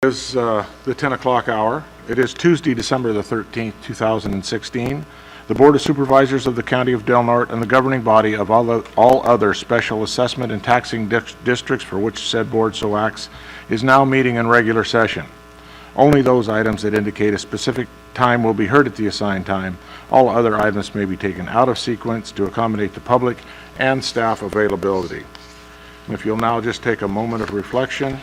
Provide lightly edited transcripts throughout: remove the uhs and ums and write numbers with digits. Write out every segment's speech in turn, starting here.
It is the 10 o'clock hour. It is Tuesday, December the 13th, 2016. The Board of Supervisors of the County of Del Norte and the governing body of all other special assessment and taxing districts for which said board so acts is now meeting in regular session. Only those items that indicate a specific time will be heard at the assigned time. All other items may be taken out of sequence to accommodate the public and staff availability. And if you'll now just take a moment of reflection.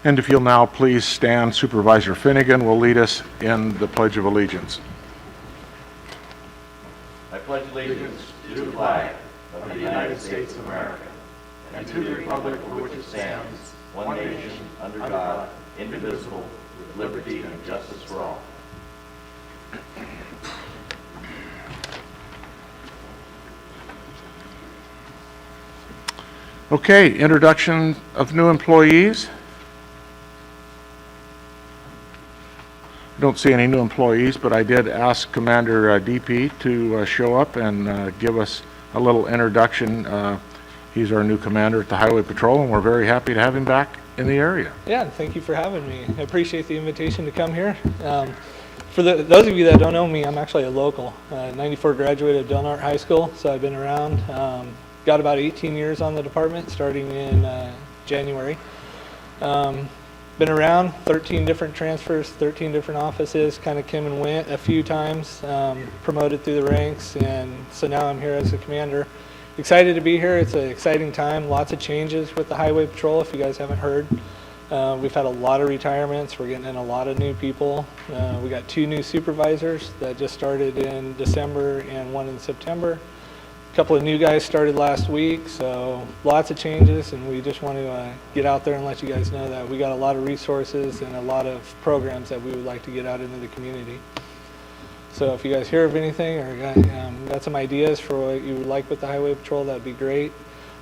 And if you'll now please stand, Supervisor Finnegan will lead us in the Pledge of Allegiance. I pledge allegiance to the flag of the United States of America and to the republic for which it stands, one nation, under God, indivisible, with liberty and justice for all. Okay, introduction of new employees. I don't see any new employees, but I did ask Commander DP to show up and give us a little introduction. He's our new commander at the Highway Patrol, and we're very happy to have him back in the area. Yeah, thank you for having me. I appreciate the invitation to come here. For those of you that don't know me, I'm actually a local. 94 graduate of Del Norte High School, so I've been around. Got about 18 years on the department, starting in January. Been around, 13 different transfers, 13 different offices, kind of came and went a few times, promoted through the ranks, and so now I'm here as a commander. Excited to be here. It's an exciting time, lots of changes with the Highway Patrol, if you guys haven't heard. We've had a lot of retirements, we're getting in a lot of new people. We got 2 new supervisors that just started in December and 1 in September. A couple of new guys started last week, so lots of changes, and we just want to get out there and let you guys know that we got a lot of resources and a lot of programs that we would like to get out into the community. So if you guys hear of anything or got some ideas for what you would like with the Highway Patrol, that'd be great.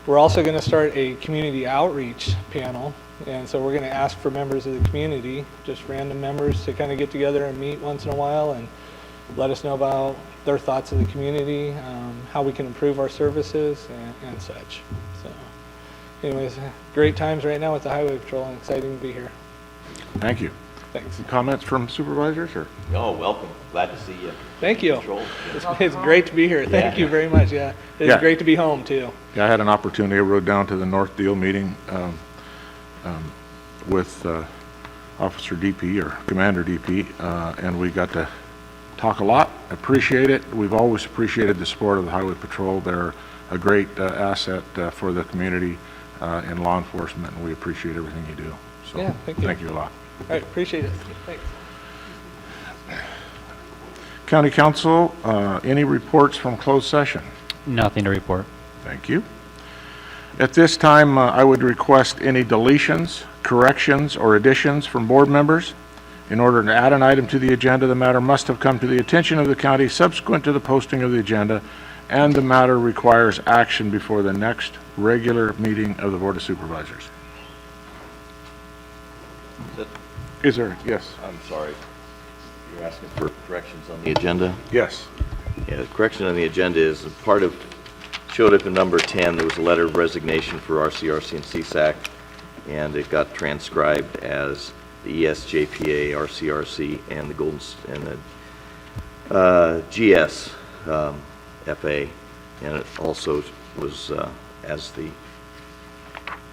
We're also going to start a community outreach panel, and so we're going to ask for members of the community, just random members, to kind of get together and meet once in a while and let us know about their thoughts of the community, how we can improve our services and such. So anyways, great times right now with the Highway Patrol, and exciting to be here. Thank you. Thanks. Comments from supervisors? Or? Oh, welcome. Glad to see you. Thank you. Patrol. It's great to be here. Thank you very much. Yeah, it's great to be home too. Yeah, I had an opportunity. I rode down to the North Deal meeting with Officer DP or Commander DP, and we got to talk a lot. Appreciate it. We've always appreciated the support of the Highway Patrol. They're a great asset for the community in law enforcement, and we appreciate everything you do. So yeah, thank you a lot. All right, appreciate it. Thanks. County Council, any reports from closed session? Nothing to report. Thank you. At this time, I would request any deletions, corrections, or additions from board members. In order to add an item to the agenda, the matter must have come to the attention of the county subsequent to the posting of the agenda, and the matter requires action before the next regular meeting of the Board of Supervisors. Is there? Yes. I'm sorry. You're asking for corrections on the agenda? Yes. Yeah, the correction on the agenda is a part of, showed up in number 10, there was a letter of resignation for RCRC and CSAC, and it got transcribed as the ESJPA, RCRC, and the Golden and the GS FA, and it also was as the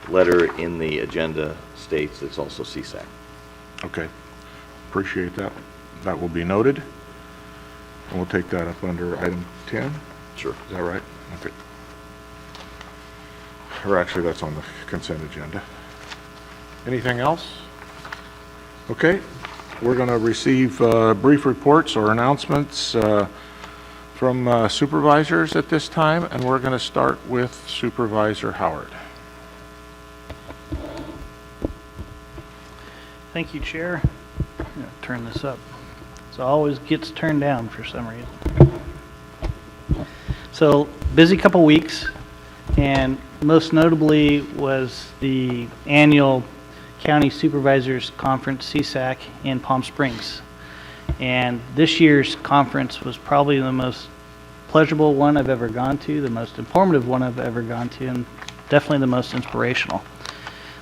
letter in the agenda states, it's also CSAC. Okay. Appreciate that. That will be noted, and we'll take that up under item 10. Sure. Is that right? Okay. Or actually, that's on the consent agenda. Anything else? Okay, we're going to receive brief reports or announcements from supervisors at this time, and we're going to start with Supervisor Howard. Thank you, Chair. I'm going to turn this up. It always gets turned down for some reason. So, busy couple weeks, and most notably was the annual County Supervisors Conference, CSAC, in Palm Springs. And this year's conference was probably the most pleasurable one I've ever gone to, the most informative one I've ever gone to, and definitely the most inspirational.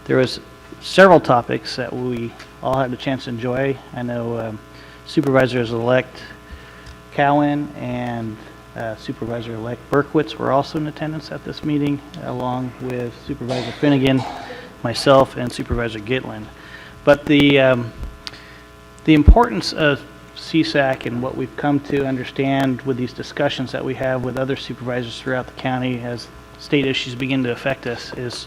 There was several topics that we all had a chance to enjoy. I know Supervisors-elect Cowan and Supervisor-elect Berkowitz were also in attendance at this meeting, along with Supervisor Finnegan, myself, and Supervisor Gitlin. But the importance of CSAC and what we've come to understand with these discussions that we have with other supervisors throughout the county as state issues begin to affect us is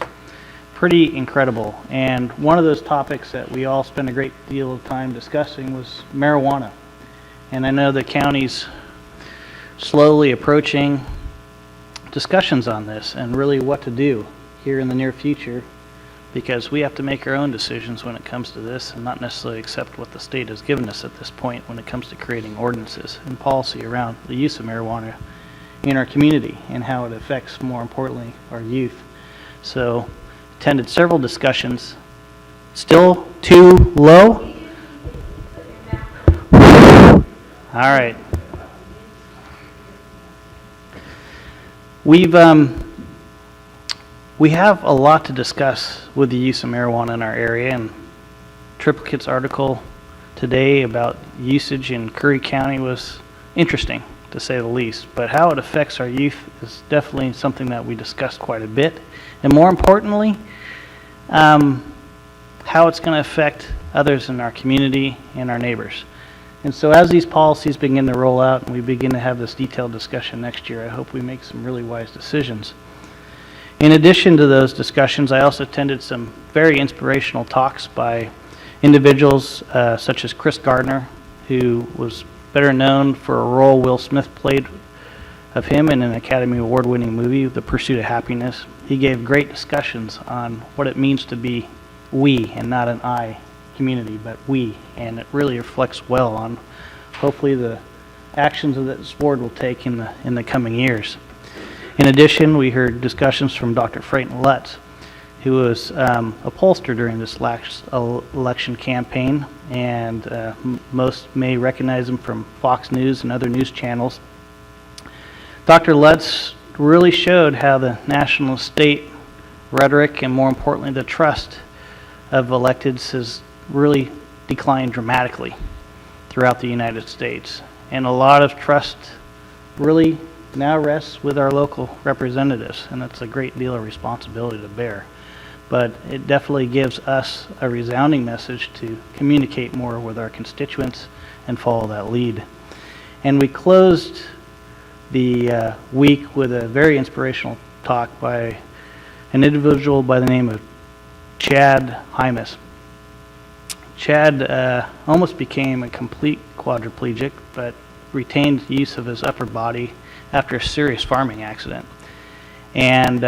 pretty incredible. And one of those topics that we all spent a great deal of time discussing was marijuana. And I know the county's slowly approaching discussions on this and really what to do here in the near future, because we have to make our own decisions when it comes to this and not necessarily accept what the state has given us at this point when it comes to creating ordinances and policy around the use of marijuana in our community and how it affects, more importantly, our youth. So, attended several discussions. Still too low? All right. We have a lot to discuss with the use of marijuana in our area, and Triplicate's article today about usage in Curry County was interesting, to say the least. But how it affects our youth is definitely something that we discussed quite a bit. And more importantly, how it's going to affect others in our community and our neighbors. And so as these policies begin to roll out and we begin to have this detailed discussion next year, I hope we make some really wise decisions. In addition to those discussions, I also attended some very inspirational talks by individuals such as Chris Gardner, who was better known for a role Will Smith played of him in an Academy Award-winning movie, The Pursuit of Happiness. He gave great discussions on what it means to be we and not an I community, but we, and it really reflects well on hopefully the actions that this board will take in the coming years. In addition, we heard discussions from Dr. Freyton Lutz, who was a pollster during this last election campaign, and most may recognize him from Fox News and other news channels. Dr. Lutz really showed how the national state rhetoric and, more importantly, the trust of electeds has really declined dramatically throughout the United States. And a lot of trust really now rests with our local representatives, and that's a great deal of responsibility to bear. But it definitely gives us a resounding message to communicate more with our constituents and follow that lead. And we closed the week with a very inspirational talk by an individual by the name of Chad Hymas. Chad almost became a complete quadriplegic, but retained use of his upper body after a serious farming accident, and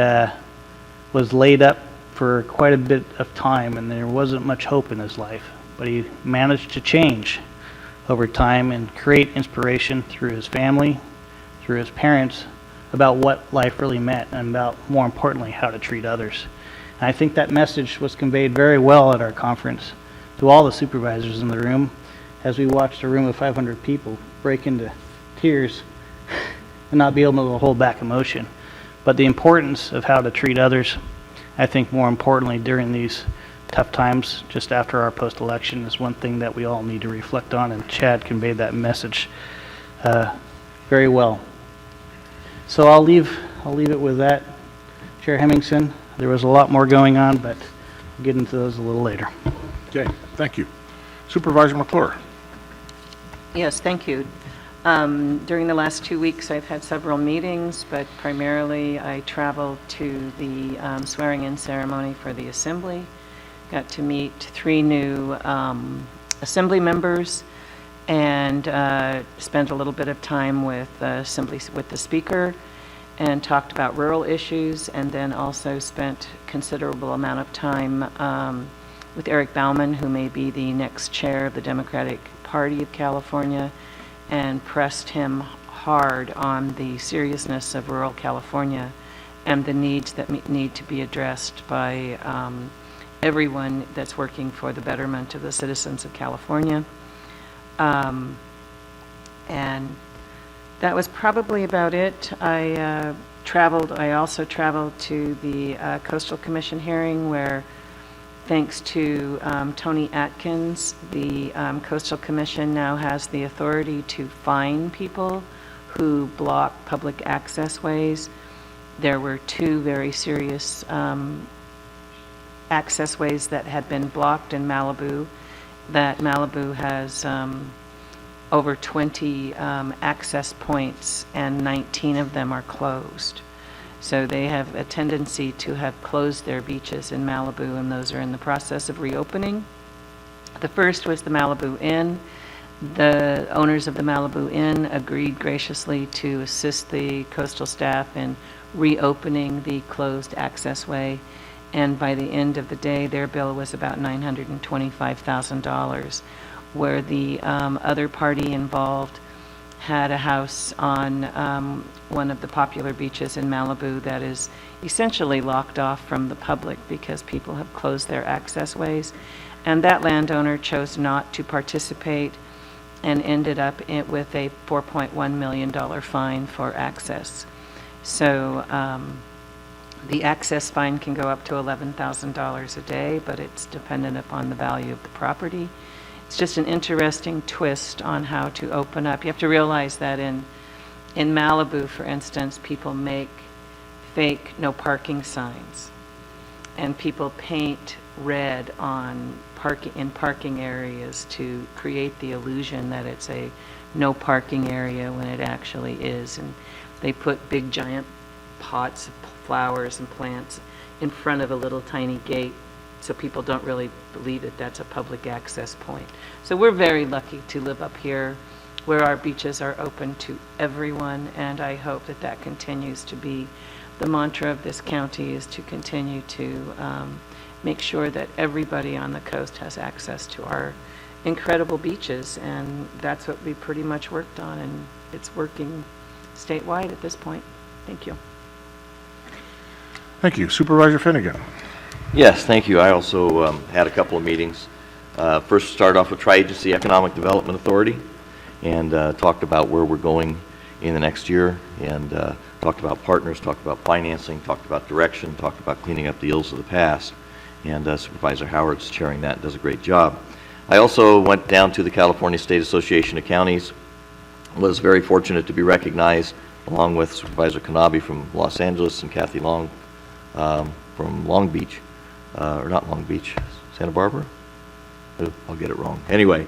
was laid up for quite a bit of time, and there wasn't much hope in his life. But he managed to change over time and create inspiration through his family, through his parents, about what life really meant and about, more importantly, how to treat others. And I think that message was conveyed very well at our conference to all the supervisors in the room as we watched a room of 500 people break into tears and not be able to hold back emotion. But the importance of how to treat others, I think more importantly during these tough times just after our post-election, is one thing that we all need to reflect on, and Chad conveyed that message very well. So I'll leave it with that, Chair Hemmingson. There was a lot more going on, but we'll get into those a little later. Okay, thank you. Supervisor McClure. Yes, thank you. During the last 2 weeks, I've had several meetings, but primarily I traveled to the swearing-in ceremony for the Assembly. Got to meet 3 new Assembly members and spent a little bit of time with the Speaker and talked about rural issues, and then also spent considerable amount of time with Eric Bauman, who may be the next chair of the Democratic Party of California, and pressed him hard on the seriousness of rural California and the needs that need to be addressed by everyone that's working for the betterment of the citizens of California. And that was probably about it. I also traveled to the Coastal Commission hearing where, thanks to Tony Atkins, the Coastal Commission now has the authority to fine people who block public access ways. There were two very serious access ways that had been blocked in Malibu, that Malibu has over 20 access points, and 19 of them are closed. So they have a tendency to have closed their beaches in Malibu, and those are in the process of reopening. The first was the Malibu Inn. The owners of the Malibu Inn agreed graciously to assist the coastal staff in reopening the closed access way, and by the end of the day, their bill was about $925,000, where the other party involved had a house on one of the popular beaches in Malibu that is essentially locked off from the public because people have closed their access ways. And that landowner chose not to participate and ended up with a $4.1 million fine for access. So the access fine can go up to $11,000 a day, but it's dependent upon the value of the property. It's just an interesting twist on how to open up. You have to realize that in Malibu, for instance, people make fake no parking signs, and people paint red on parking areas to create the illusion that it's a no parking area when it actually is. And they put big giant pots of flowers and plants in front of a little tiny gate, so people don't really believe that that's a public access point. So we're very lucky to live up here where our beaches are open to everyone, and I hope that that continues to be the mantra of this county, is to continue to make sure that everybody on the coast has access to our incredible beaches, and that's what we pretty much worked on, and it's working statewide at this point. Thank you. Thank you. Supervisor Finnegan. Yes, thank you. I also had a couple of meetings. First, start off with Tri-Agency Economic Development Authority, and talked about where we're going in the next year, and talked about partners, talked about financing, talked about direction, talked about cleaning up the ills of the past, and Supervisor Howard's chairing that and does a great job. I also went down to the California State Association of Counties, was very fortunate to be recognized along with Supervisor Kanabe from Los Angeles and Kathy Long from Long Beach, or not Long Beach, Santa Barbara? I'll get it wrong. Anyway,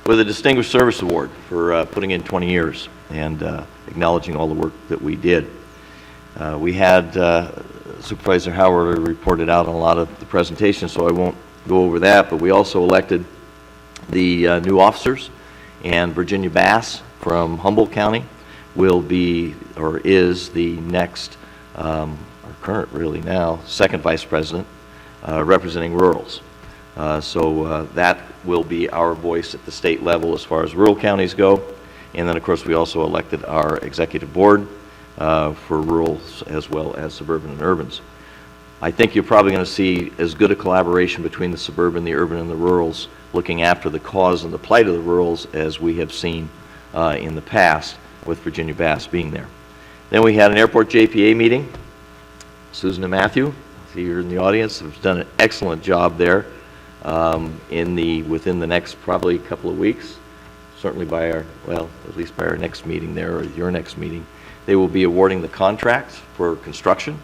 with a Distinguished Service Award for putting in 20 years and acknowledging all the work that we did. We had Supervisor Howard reported out on a lot of the presentations, so I won't go over that, but we also elected the new officers, and Virginia Bass from Humboldt County will be, or is, the next, or current really now, second vice president representing rurals. So that will be our voice at the state level as far as rural counties go. And then, of course, we also elected our executive board for rurals as well as suburban and urbans. I think you're probably going to see as good a collaboration between the suburban, the urban, and the rurals, looking after the cause and the plight of the rurals as we have seen in the past, with Virginia Bass being there. Then we had an airport JPA meeting. Susan and Matthew, here in the audience, have done an excellent job there within the next probably couple of weeks. Certainly by our, well, at least by our next meeting there, or your next meeting, they will be awarding the contracts for construction.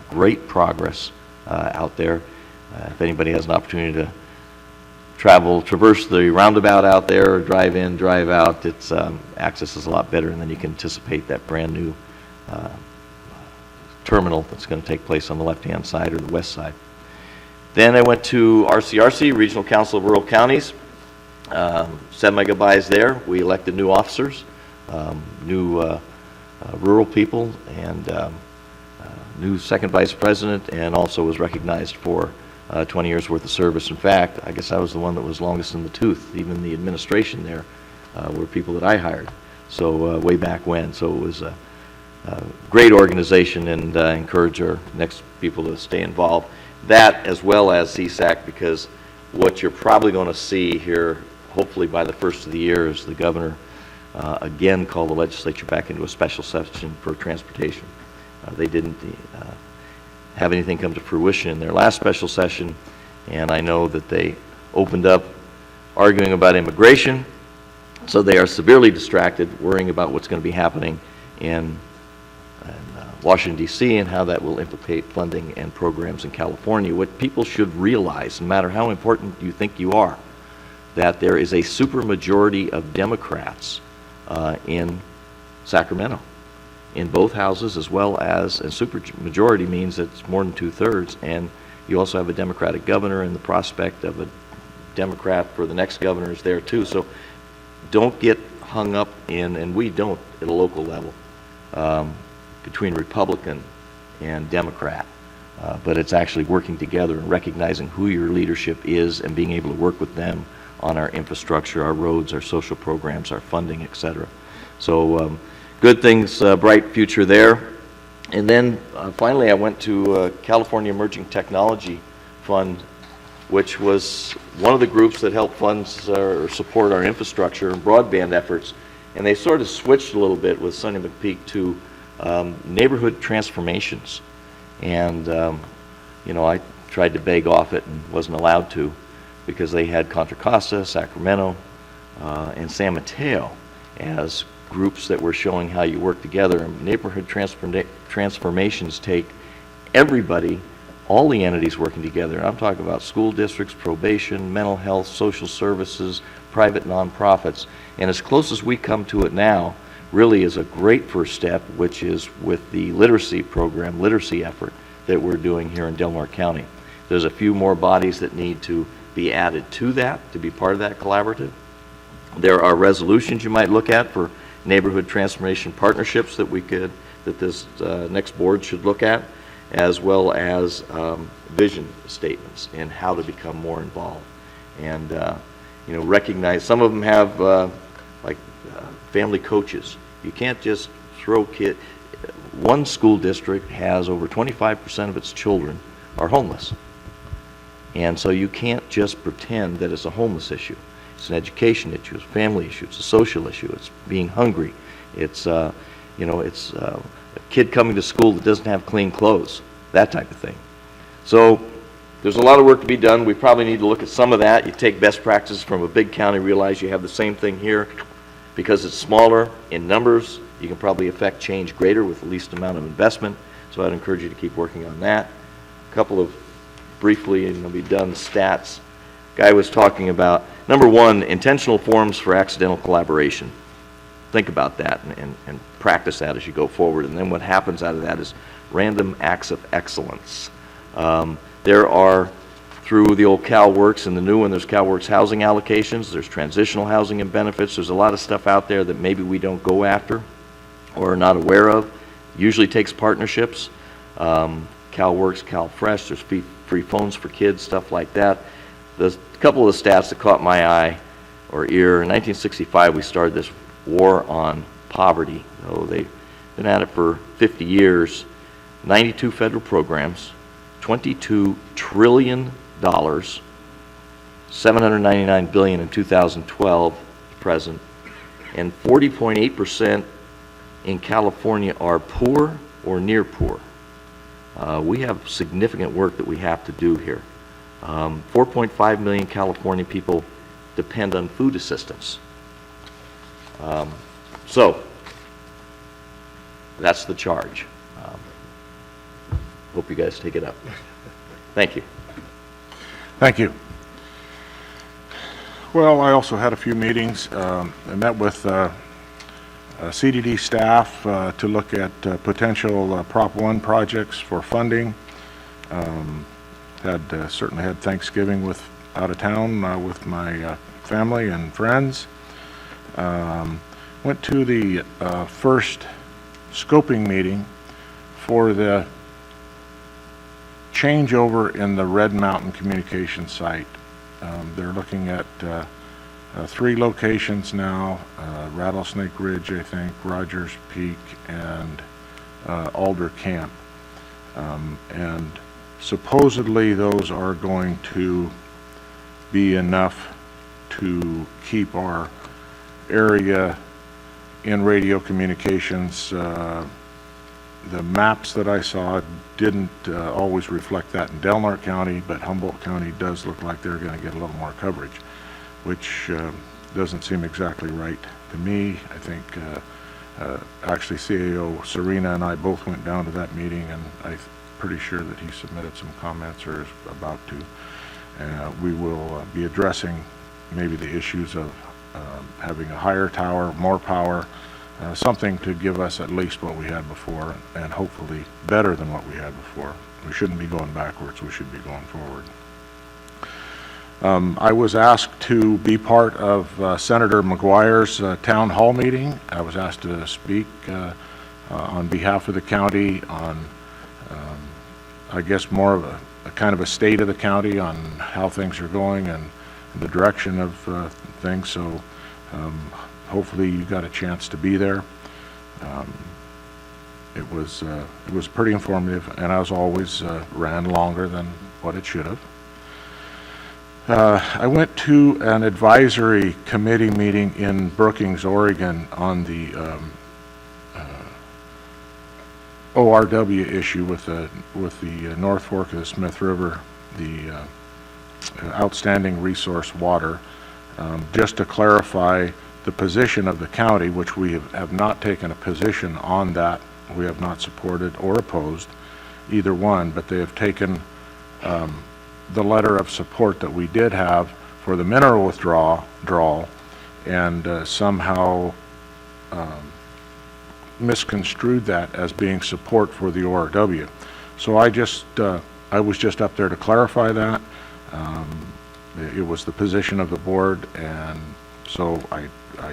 Great progress out there. If anybody has an opportunity to traverse the roundabout out there, or drive in, drive out, it's access is a lot better, and then you can anticipate that brand new terminal that's going to take place on the left-hand side or the west side. Then I went to RCRC, Regional Council of Rural Counties. Said my goodbyes there. We elected new officers, new rural people, and new second vice president, and also was recognized for 20 years worth of service. In fact, I guess I was the one that was longest in the tooth. Even the administration there were people that I hired, so way back when. So it was a great organization, and encourage our next people to stay involved. that as well as CSAC, because what you're probably going to see here, hopefully by the first of the year, is the governor again call the legislature back into a special session for transportation. They didn't have anything come to fruition in their last special session, and I know that they opened up arguing about immigration, so they are severely distracted, worrying about what's going to be happening in Washington, D.C., and how that will implicate funding and programs in California. What people should realize, no matter how important you think you are, that there is a supermajority of Democrats in Sacramento, in both houses, as well as a supermajority means that it's more than 2/3, and you also have a Democratic governor, and the prospect of a Democrat for the next governor is there too. So don't get hung up in, and we don't at a local level, between Republican and Democrat, but it's actually working together and recognizing who your leadership is and being able to work with them on our infrastructure, our roads, our social programs, our funding, et cetera. So good things, bright future there. And then finally I went to California Emerging Technology Fund, which was one of the groups that helped fund or support our infrastructure and broadband efforts. And they sort of switched a little bit with Sonny McPeak to neighborhood transformations. And, you know, I tried to beg off it and wasn't allowed to, because they had Contra Costa, Sacramento, and San Mateo as groups that were showing how you work together. And neighborhood transformations take everybody, all the entities working together. I'm talking about school districts, probation, mental health, social services, private nonprofits. And as close as we come to it now, really is a great first step, which is with the literacy program, literacy effort that we're doing here in Del Norte County. There's a few more bodies that need to be added to that, to be part of that collaborative. There are resolutions you might look at for neighborhood transformation partnerships that we could, that this next board should look at, as well as vision statements and how to become more involved. And you know, recognize some of them have like family coaches. You can't just throw kids. One school district has over 25% of its children are homeless. And so you can't just pretend that it's a homeless issue. It's an education issue, it's a family issue, it's a social issue, it's being hungry. It's, you know, it's a kid coming to school that doesn't have clean clothes, that type of thing. So there's a lot of work to be done. We probably need to look at some of that. You take best practices from a big county, realize you have the same thing here. Because it's smaller in numbers, you can probably affect change greater with the least amount of investment. So I'd encourage you to keep working on that. A couple of, briefly, and it'll be done, stats. Guy was talking about, number one, intentional forms for accidental collaboration. Think about that and practice that as you go forward. And then what happens out of that is random acts of excellence. There are, through the old CalWorks and the new one, there's CalWorks housing allocations, there's transitional housing and benefits. There's a lot of stuff out there that maybe we don't go after or are not aware of. Usually takes partnerships. CalWorks, CalFresh, there's free phones for kids, stuff like that. There's a couple of the stats that caught my eye or ear. In 1965, we started this war on poverty. So they've been at it for 50 years. 92 federal programs, $22 trillion, $799 billion in 2012 present, and 40.8% in California are poor or near poor. We have significant work that we have to do here. 4.5 million California people depend on food assistance. So that's the charge. Hope you guys take it up. Thank you. Thank you. Well, I also had a few meetings. I met with CDD staff to look at potential Prop 1 projects for funding. Certainly had Thanksgiving out of town with my family and friends. Went to the first scoping meeting for the changeover in the Red Mountain communication site. They're looking at 3 locations now, Rattlesnake Ridge, I think, Rogers Peak, and Alder Camp. And Supposedly, those are going to be enough to keep our area in radio communications. The maps that I saw didn't always reflect that in Delnart County, but Humboldt County does look like they're going to get a little more coverage, which doesn't seem exactly right to me. I think actually CAO Serena and I both went down to that meeting, and I'm pretty sure that he submitted some comments or is about to. We will be addressing maybe the issues of having a higher tower, more power, something to give us at least what we had before, and hopefully better than what we had before. We shouldn't be going backwards, we should be going forward. I was asked to be part of Senator McGuire's town hall meeting. I was asked to speak on behalf of the county on, I guess, more of a kind of a state of the county on how things are going and the direction of things. So hopefully you got a chance to be there. It was pretty informative, and as always ran longer than what it should have. I went to an advisory committee meeting in Brookings, Oregon on the ORW issue with the North Fork of the Smith River, the outstanding resource water. Just to clarify the position of the county, which we have not taken a position on that. We have not supported or opposed either one, but they have taken the letter of support that we did have for the mineral withdrawal and somehow misconstrued that as being support for the ORW. So I was just up there to clarify that. It was the position of the board, and so I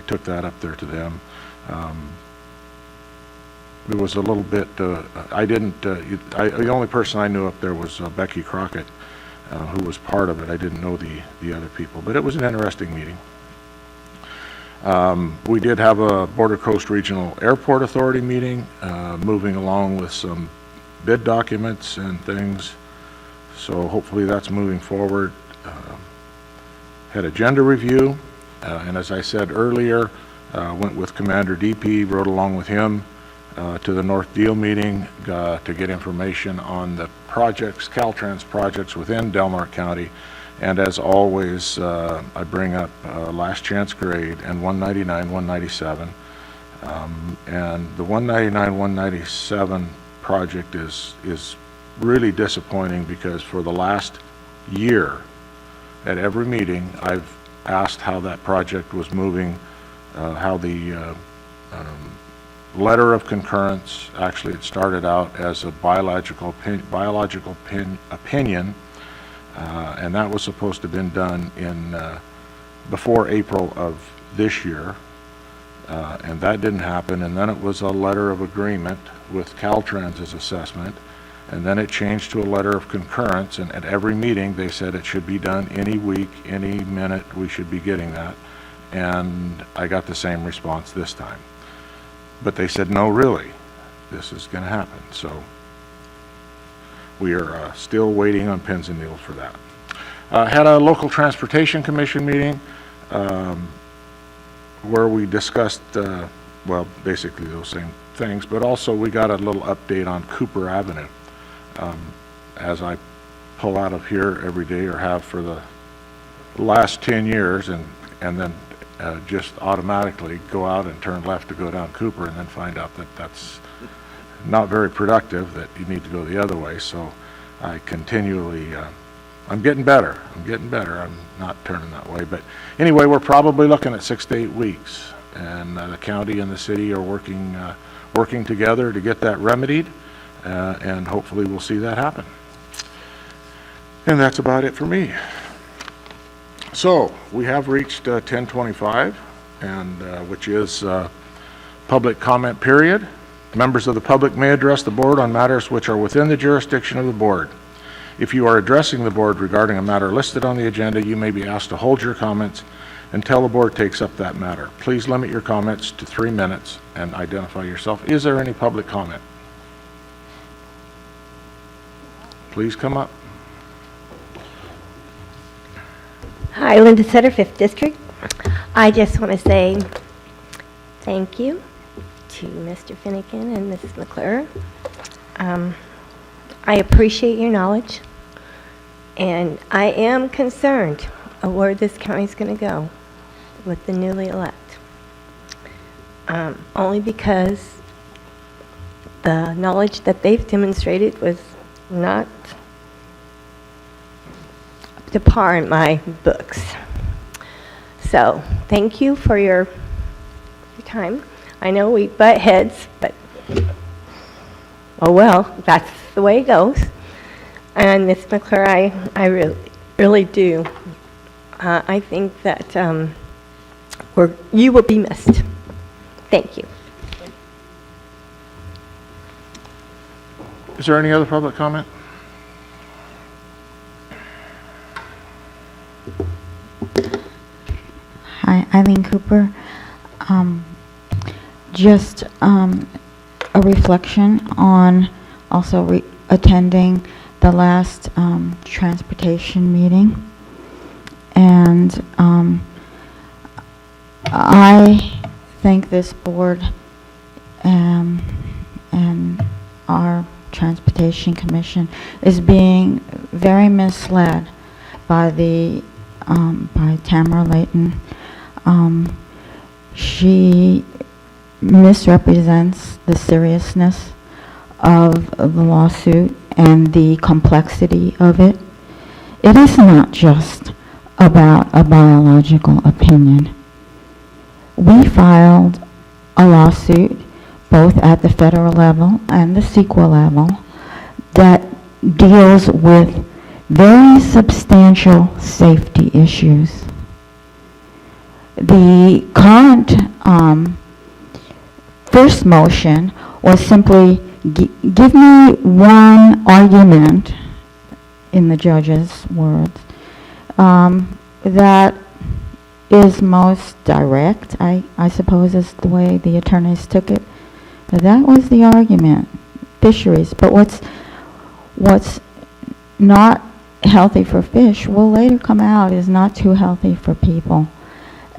took that up there to them. It was a little bit, the only person I knew up there was Becky Crockett, who was part of it. I didn't know the other people, but it was an interesting meeting. We did have a Border Coast Regional Airport Authority meeting, moving along with some bid documents and things. So hopefully that's moving forward. Had agenda review, and as I said earlier, went with Commander DP, rode along with him to the North Deal meeting to get information on the projects, Caltrans projects within Delnart County. And as always, I bring up last chance grade and 199, 197. And the 199, 197 project is really disappointing because for the last year, at every meeting, I've asked how that project was moving, how the letter of concurrence, actually it started out as a biological opinion, and that was supposed to have been done in before April of this year, and that didn't happen. And then it was a letter of agreement with Caltrans' assessment, and then it changed to a letter of concurrence, and at every meeting they said it should be done any week, any minute, we should be getting that. And I got the same response this time. But they said, no, really, this is going to happen. So we are still waiting on pins and needles for that. Had a local transportation commission meeting where we discussed, well, basically those same things, but also we got a little update on Cooper Avenue. As I pull out of here every day, or have for the last 10 years, and then just automatically go out and turn left to go down Cooper, and then find out that that's not very productive, that you need to go the other way. So I continually, I'm getting better, I'm not turning that way. But anyway, we're probably looking at 6 to 8 weeks, and the county and the city are working together to get that remedied, and hopefully we'll see that happen. And that's about it for me. So we have reached 10:25, and which is public comment period. Members of the public may address the board on matters which are within the jurisdiction of the board. If you are addressing the board regarding a matter listed on the agenda, you may be asked to hold your comments until the board takes up that matter. Please limit your comments to 3 minutes and identify yourself. Is there any public comment? Please come up. Hi, Linda Sutter, 5th District. I just want to say thank you to Mr. Finnegan and Mrs. McClure. I appreciate your knowledge, and I am concerned of where this county is going to go with the newly elect. Only because the knowledge that they've demonstrated was not up to par in my books. So, thank you for your time. I know we butt heads, but oh well, that's the way it goes. And Ms. McClure, I really do. I think that you will be missed. Thank you. Is there any other public comment? Hi, Eileen Cooper. Just a reflection on also attending the last transportation meeting. And I think this board and our Transportation Commission is being very misled by by Tamara Layton. She misrepresents the seriousness of the lawsuit and the complexity of it. It is not just about a biological opinion. We filed a lawsuit both at the federal level and the CEQA level that deals with very substantial safety issues. The current first motion was simply give me one argument, in the judge's words, that is most direct, I suppose is the way the attorneys took it. That was the argument, fisheries. But what's not healthy for fish will later come out is not too healthy for people.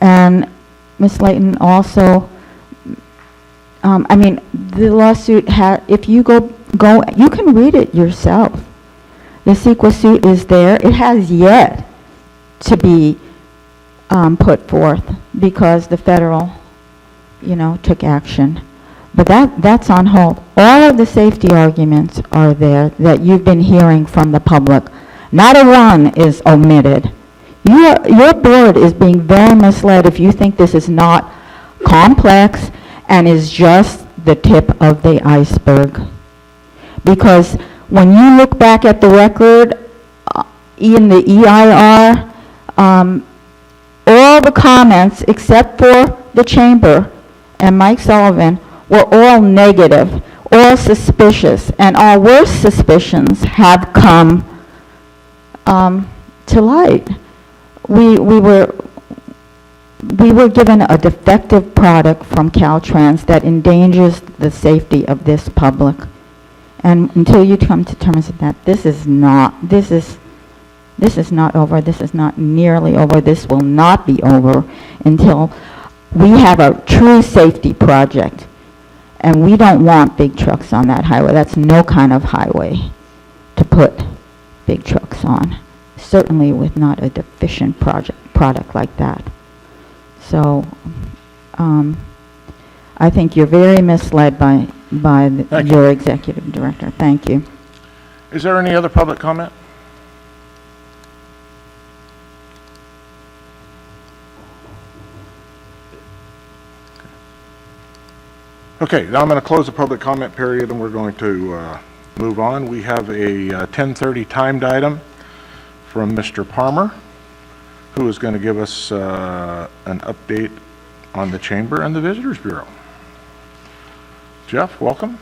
And Ms. Layton also, the lawsuit if you go, you can read it yourself. The CEQA suit is there. It has yet to be put forth because the federal, took action. But that's on hold. All of the safety arguments are there that you've been hearing from the public. Not a one is omitted. Your board is being very misled if you think this is not complex and is just the tip of the iceberg. Because when you look back at the record in the EIR, all the comments except for the chamber and Mike Sullivan were all negative, all suspicious, and our worst suspicions have come to light. We were given a defective product from Caltrans that endangers the safety of this public. And until you come to terms with that, this is not over. This is not nearly over. This will not be over until we have a true safety project. And we don't want big trucks on that highway. That's no kind of highway to put big trucks on. Certainly with not a deficient product like that. So I think you're very misled by your executive director. Thank you. Is there any other public comment? Okay, now I'm going to close the public comment period and we're going to move on. We have a 10:30 timed item from Mr. Palmer, who is going to give us an update on the Chamber and the Visitors Bureau. Jeff, welcome.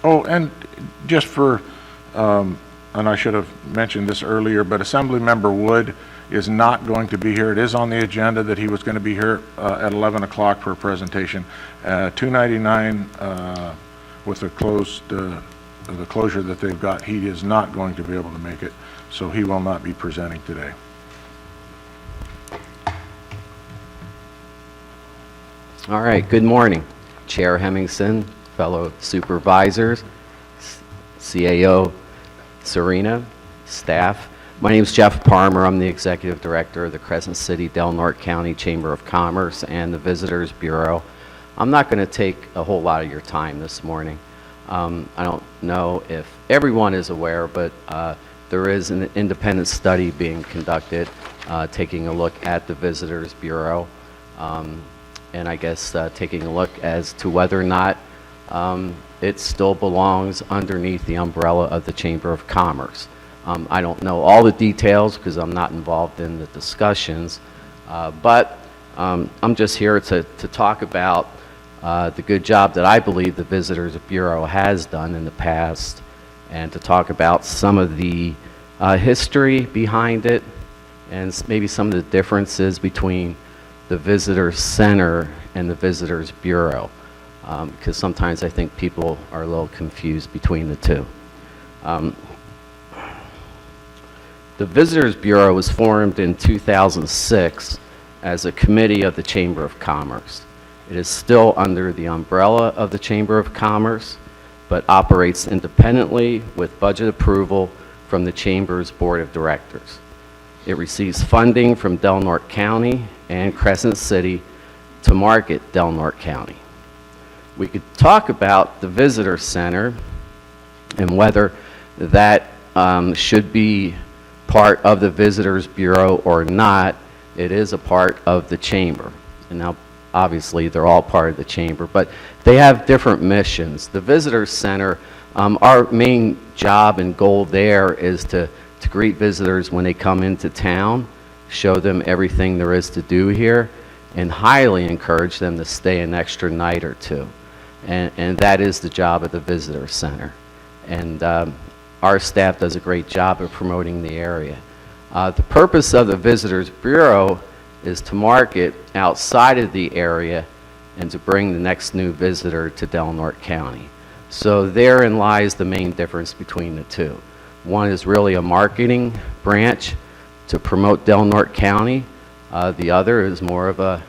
Oh, and just for, and I should have mentioned this earlier, but Assemblymember Wood is not going to be here. It is on the agenda that he was going to be here at 11 o'clock for a presentation. $2.99 with a closed the closure that they've got, he is not going to be able to make it, so he will not be presenting today. All right, good morning. Chair Hemmingson, fellow supervisors, CAO Serena, staff. My name is Jeff Parmer. I'm the Executive Director of the Crescent City Del Norte County Chamber of Commerce and the Visitors Bureau. I'm not going to take a whole lot of your time this morning. I don't know if everyone is aware, but there is an independent study being conducted taking a look at the Visitors Bureau. And I guess taking a look as to whether or not it still belongs underneath the umbrella of the Chamber of Commerce. I don't know all the details because I'm not involved in the discussions, but I'm just here to talk about the good job that I believe the Visitors Bureau has done in the past, and to talk about some of the history behind it and maybe some of the differences between the Visitor Center and the Visitors Bureau, because sometimes I think people are a little confused between the two. The Visitors Bureau was formed in 2006 as a committee of the Chamber of Commerce. It is still under the umbrella of the Chamber of Commerce, but operates independently with budget approval from the Chamber's Board of Directors. It receives funding from Del Norte County and Crescent City to market Del Norte County. We could talk about the Visitor Center and whether that should be part of the Visitors Bureau or not. It is a part of the Chamber. And now, obviously, they're all part of the Chamber, but they have different missions. The Visitor Center, our main job and goal there is to greet visitors when they come into town, show them everything there is to do here, and highly encourage them to stay an extra night or two. And that is the job of the Visitor Center. And our staff does a great job of promoting the area. The purpose of the Visitors Bureau is to market outside of the area and to bring the next new visitor to Del Norte County. So therein lies the main difference between the two. One is really a marketing branch to promote Del Norte County. The other is more of a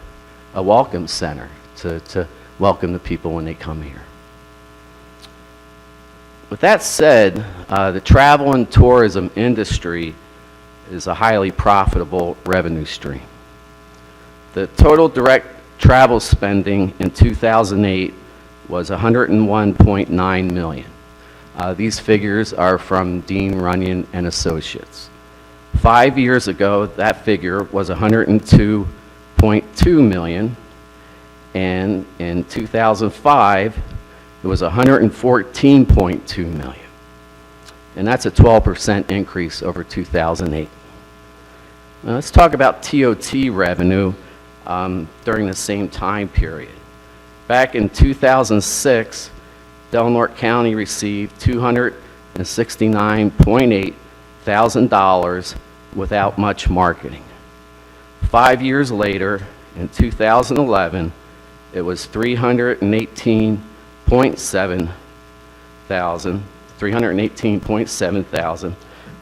welcome center to welcome the people when they come here. With that said, the travel and tourism industry is a highly profitable revenue stream. The total direct travel spending in 2008 was $101.9 million. These figures are from Dean Runyon and Associates. 5 years ago, that figure was $102.2 million, and in 2005, it was $114.2 million. And that's a 12% increase over 2008. Now let's talk about TOT revenue during the same time period. Back in 2006, Del Norte County received $269.8 thousand without much marketing. 5 years later, in 2011, it was $318.7 thousand,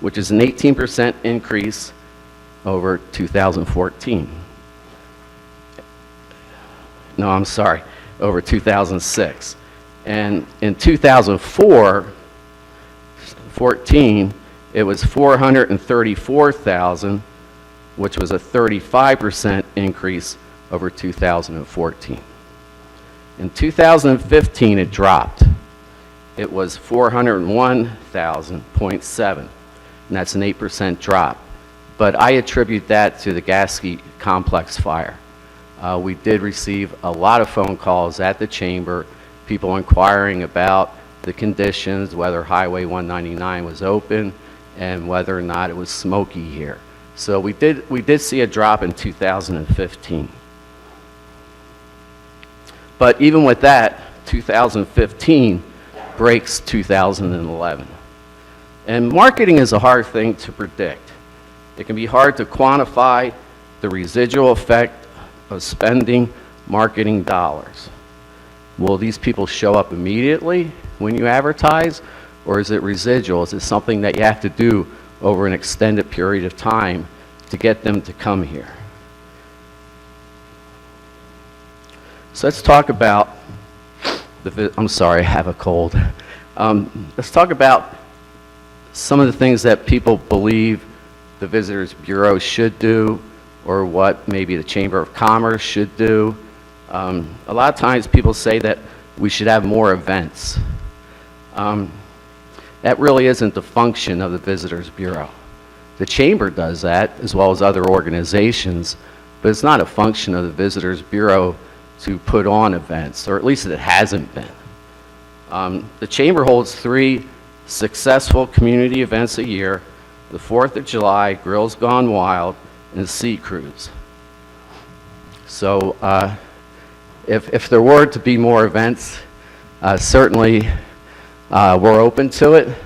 which is an 18% increase over 2014. No, I'm sorry, over 2006. And in 2014, it was $434,000, which was a 35% increase over 2014. In 2015, it dropped. It was $401,000.7, and that's an 8% drop. But I attribute that to the Gasky Complex fire. We did receive a lot of phone calls at the Chamber, people inquiring about the conditions, whether Highway 199 was open, and whether or not it was smoky here. So we did see a drop in 2015. But even with that, 2015 breaks 2011. And marketing is a hard thing to predict. It can be hard to quantify the residual effect of spending marketing dollars. Will these people show up immediately when you advertise, or is it residual? Is it something that you have to do over an extended period of time to get them to come here? So let's talk about I'm sorry, I have a cold. Let's talk about some of the things that people believe the Visitors Bureau should do, or what maybe the Chamber of Commerce should do. A lot of times people say that we should have more events. That really isn't the function of the Visitors Bureau. The Chamber does that, as well as other organizations, but it's not a function of the Visitors Bureau to put on events, or at least it hasn't been. The Chamber holds 3 successful community events a year: the 4th of July, Grills Gone Wild, and the Sea Cruise. So if there were to be more events, certainly we're open to it,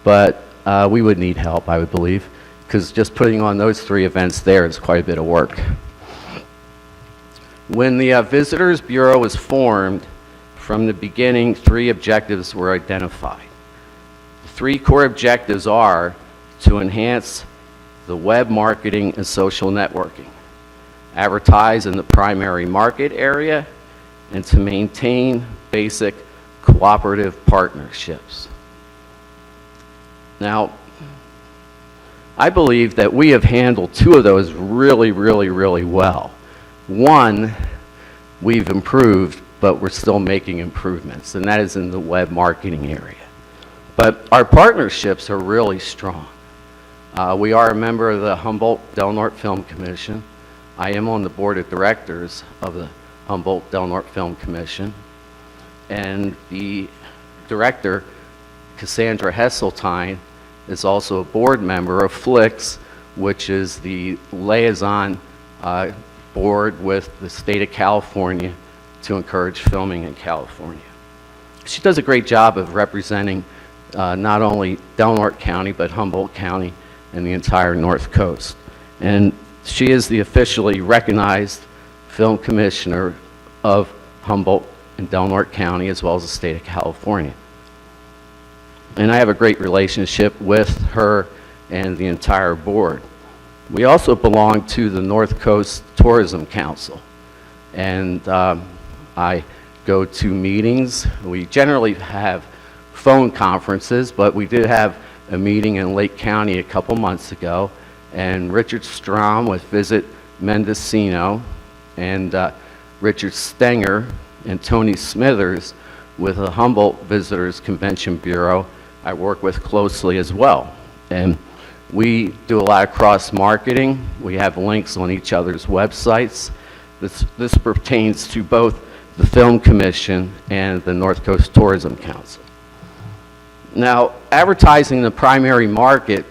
but we would need help, I would believe, because just putting on those 3 events there is quite a bit of work. When the Visitors Bureau was formed, from the beginning, 3 objectives were identified. The 3 core objectives are to enhance the web marketing and social networking, advertise in the primary market area, and to maintain basic cooperative partnerships. Now, I believe that we have handled 2 of those really well. 1, we've improved, but we're still making improvements, and that is in the web marketing area. But our partnerships are really strong. We are a member of the Humboldt-Del Norte Film Commission. I am on the board of directors of the Humboldt-Del Norte Film Commission. And the director, Cassandra Hesseltine, is also a board member of FLIX, which is the liaison board with the state of California to encourage filming in California. She does a great job of representing not only Del Norte County, but Humboldt County and the entire North Coast. And she is the officially recognized film commissioner of Humboldt and Del Norte County, as well as the state of California. And I have a great relationship with her and the entire board. We also belong to the North Coast Tourism Council, and I go to meetings. We generally have phone conferences, but we did have a meeting in Lake County a couple months ago, and Richard Strom with Visit Mendocino, and Richard Stenger and Tony Smithers with the Humboldt Visitors Convention Bureau I work with closely as well. And we do a lot of cross-marketing. We have links on each other's websites. This pertains to both the Film Commission and the North Coast Tourism Council. Now, advertising the primary market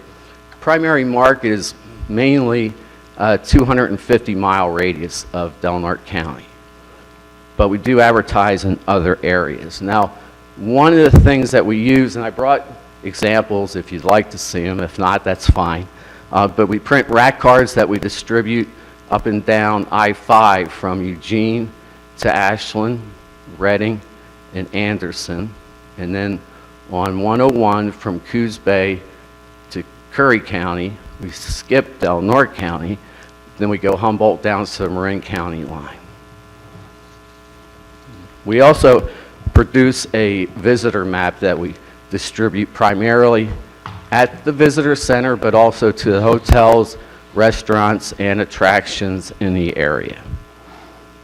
is mainly a 250-mile radius of Del Norte County, but we do advertise in other areas. Now, one of the things that we use, and I brought examples if you'd like to see them. If not, that's fine. But we print rack cards that we distribute up and down I-5 from Eugene to Ashland, Reading, and Anderson, and then on 101 from Coos Bay to Curry County. We skip Del Norte County, then we go Humboldt down to the Marin County line. We also produce a visitor map that we distribute primarily at the visitor center, but also to the hotels, restaurants, and attractions in the area.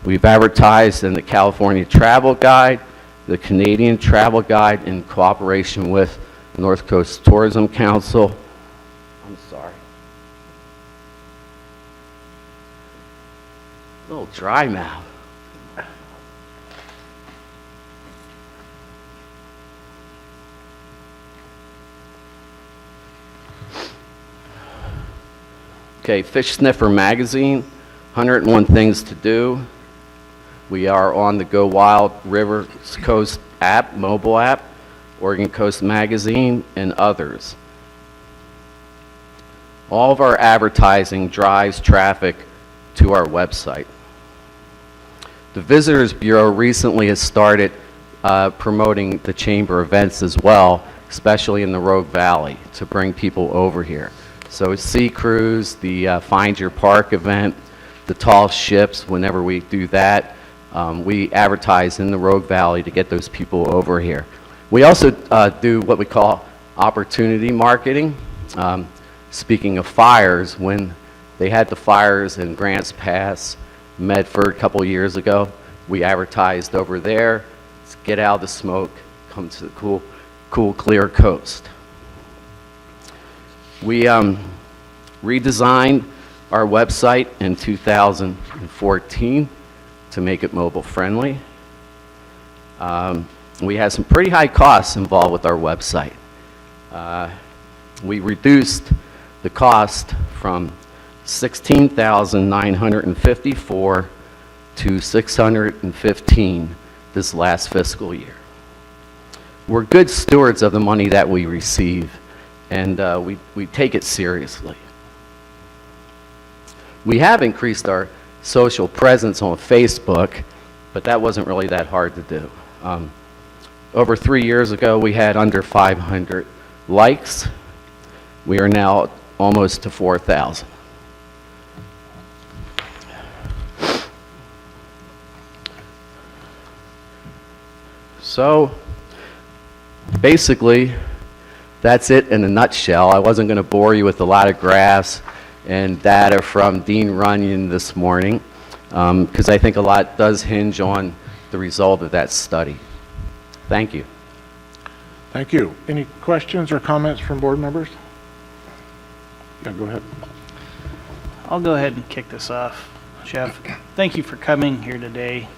We've advertised in the California Travel Guide, the Canadian Travel Guide, in cooperation with the North Coast Tourism Council. I'm sorry. A little dry mouth. Okay, Fish Sniffer Magazine, 101 Things to Do. We are on the Go Wild River Coast app, mobile app, Oregon Coast Magazine, and others. All of our advertising drives traffic to our website. The Visitors Bureau recently has started promoting the Chamber events as well, especially in the Rogue Valley, to bring people over here. So Sea Cruise, the Find Your Park event, the tall ships, whenever we do that, we advertise in the Rogue Valley to get those people over here. We also do what we call opportunity marketing. Speaking of fires, when they had the fires in Grants Pass, Medford, a couple years ago, we advertised over there, get out of the smoke, come to the cool, clear coast. We redesigned our website in 2014 to make it mobile friendly. We had some pretty high costs involved with our website. We reduced the cost from $16,954 to $615 this last fiscal year. We're good stewards of the money that we receive, and we take it seriously. We have increased our social presence on Facebook, but that wasn't really that hard to do. Over 3 years ago, we had under 500 likes. We are now almost to 4,000. So, basically, that's it in a nutshell. I wasn't going to bore you with a lot of graphs and data from Dean Runyon this morning, because I think a lot does hinge on the result of that study. Thank you. Thank you. Any questions or comments from board members? Yeah, go ahead. I'll go ahead and kick this off. Jeff, thank you for coming here today.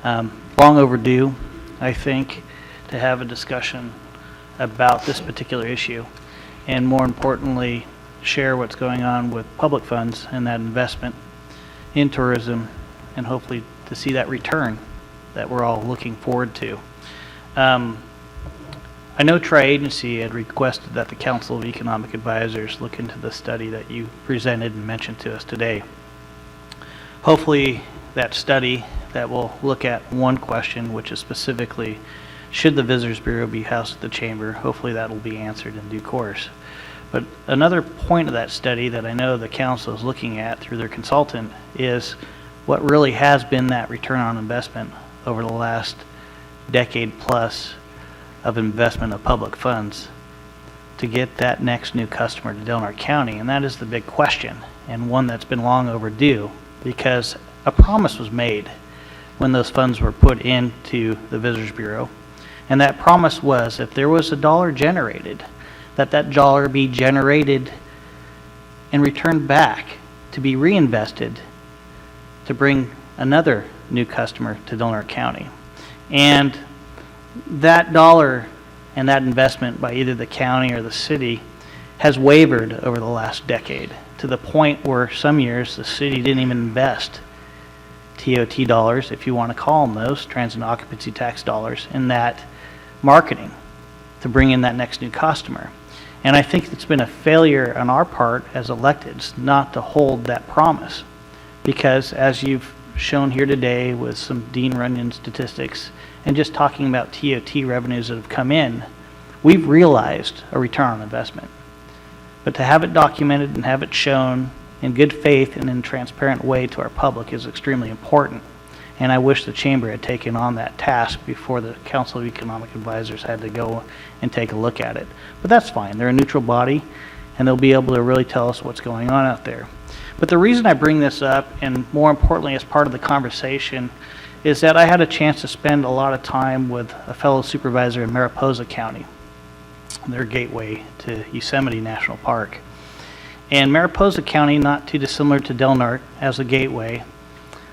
Long overdue, I think, to have a discussion about this particular issue, and more importantly, share what's going on with public funds and that investment in tourism, and hopefully to see that return that we're all looking forward to. I know Tri-Agency had requested that the Council of Economic Advisors look into the study that you presented and mentioned to us today. Hopefully that study that will look at one question, which is specifically, should the Visitors Bureau be housed at the Chamber? Hopefully that will be answered in due course. But another point of that study that I know the Council is looking at through their consultant is what really has been that return on investment over the last decade plus of investment of public funds to get that next new customer to Del Norte County. And that is the big question, and one that's been long overdue, because a promise was made when those funds were put into the Visitors Bureau. And that promise was, if there was a dollar generated, that dollar be generated and returned back to be reinvested to bring another new customer to Del Norte County. And that dollar and that investment by either the county or the city has wavered over the last decade, to the point where some years the city didn't even invest TOT dollars, if you want to call them those, transit and occupancy tax dollars, in that marketing to bring in that next new customer. And I think it's been a failure on our part as electeds not to hold that promise, because as you've shown here today with some Dean Runyon statistics and just talking about TOT revenues that have come in, we've realized a return on investment. But to have it documented and have it shown in good faith and in a transparent way to our public is extremely important. And I wish the Chamber had taken on that task before the Council of Economic Advisors had to go and take a look at it. But that's fine. They're a neutral body, and they'll be able to really tell us what's going on out there. But the reason I bring this up, and more importantly as part of the conversation, is that I had a chance to spend a lot of time with a fellow supervisor in Mariposa County, their gateway to Yosemite National Park. And Mariposa County, not too dissimilar to Del Norte as a gateway,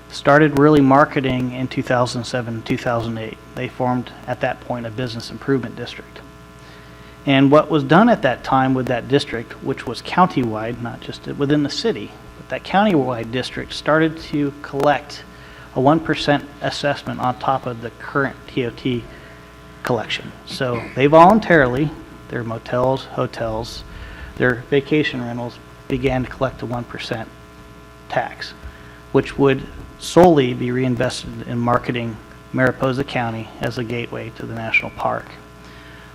started really marketing in 2007, 2008. They formed, at that point, a business improvement district. And what was done at that time with that district, which was countywide, not just within the city, but that countywide district started to collect a 1% assessment on top of the current TOT collection. So they voluntarily, their motels, hotels, their vacation rentals began to collect a 1% tax, which would solely be reinvested in marketing Mariposa County as a gateway to the national park.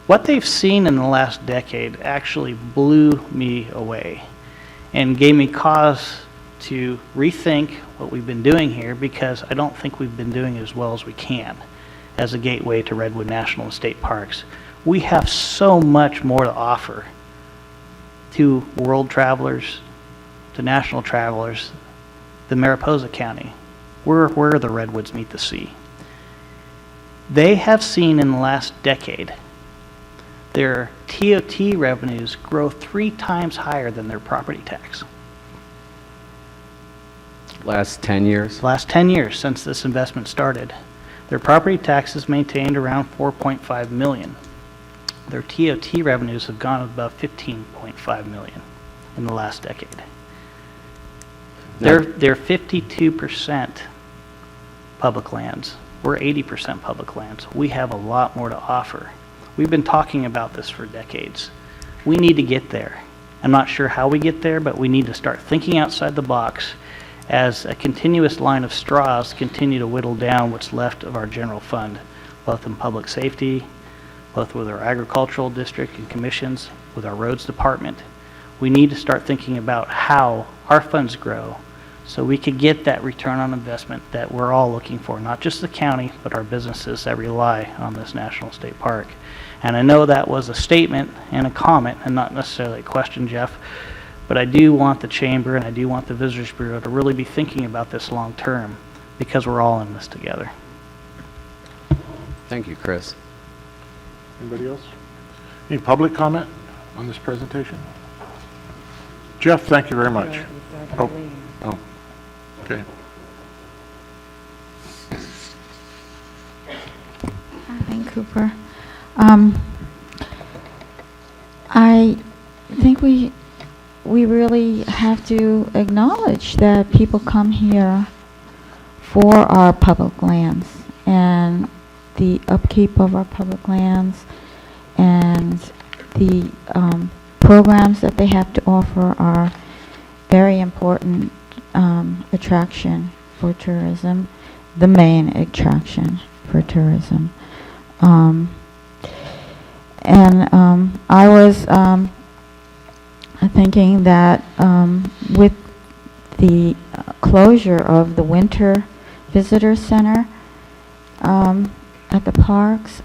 What they've seen in the last decade actually blew me away and gave me cause to rethink what we've been doing here, because I don't think we've been doing as well as we can as a gateway to Redwood National and State Parks. We have so much more to offer to world travelers, to national travelers, than Mariposa County. We're where the redwoods meet the sea. They have seen in the last decade their TOT revenues grow 3 times higher than their property tax. Last 10 years? Last 10 years since this investment started. Their property taxes maintained around 4.5 million. Their TOT revenues have gone above 15.5 million in the last decade. Now- They're 52% public lands. We're 80% public lands. We have a lot more to offer. We've been talking about this for decades. We need to get there. I'm not sure how we get there, but we need to start thinking outside the box as a continuous line of straws continue to whittle down what's left of our general fund, both in public safety, both with our agricultural district and commissions, with our roads department. We need to start thinking about how our funds grow so we could get that return on investment that we're all looking for, not just the county, but our businesses that rely on this national state park. And I know that was a statement and a comment and not necessarily a question, Jeff, but I do want the chamber and I do want the Visitors Bureau to really be thinking about this long term, because we're all in this together. Thank you, Chris. Anybody else? Any public comment on this presentation? Jeff, thank you very much. Oh, okay. Kathleen Cooper. I think we really have to acknowledge that people come here for our public lands and the upkeep of our public lands and the programs that they have to offer are very important attraction for tourism, the main attraction for tourism. I was thinking that with the closure of the winter visitor center at the parks,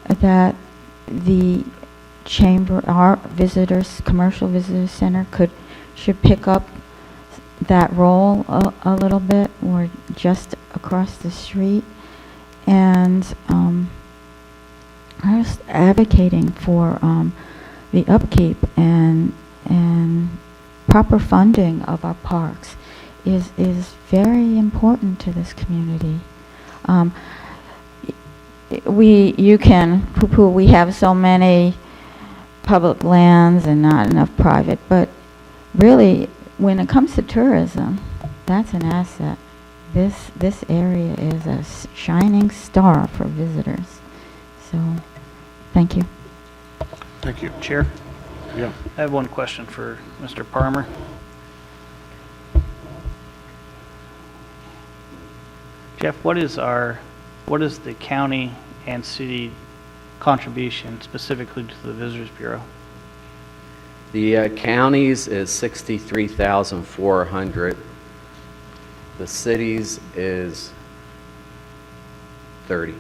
that the chamber, our visitors, commercial visitor center should pick up that role a little bit. We're just across the street, and I was advocating for the upkeep and proper funding of our parks is very important to this community. You can poo-poo, we have so many public lands and not enough private, but really, when it comes to tourism, that's an asset. This area is a shining star for visitors. So, thank you. Thank you. Chair, Yeah. I have one question for Mr. Palmer. Jeff, what is the county and city contribution specifically to the Visitors Bureau? The counties is 63,400. The cities is 30.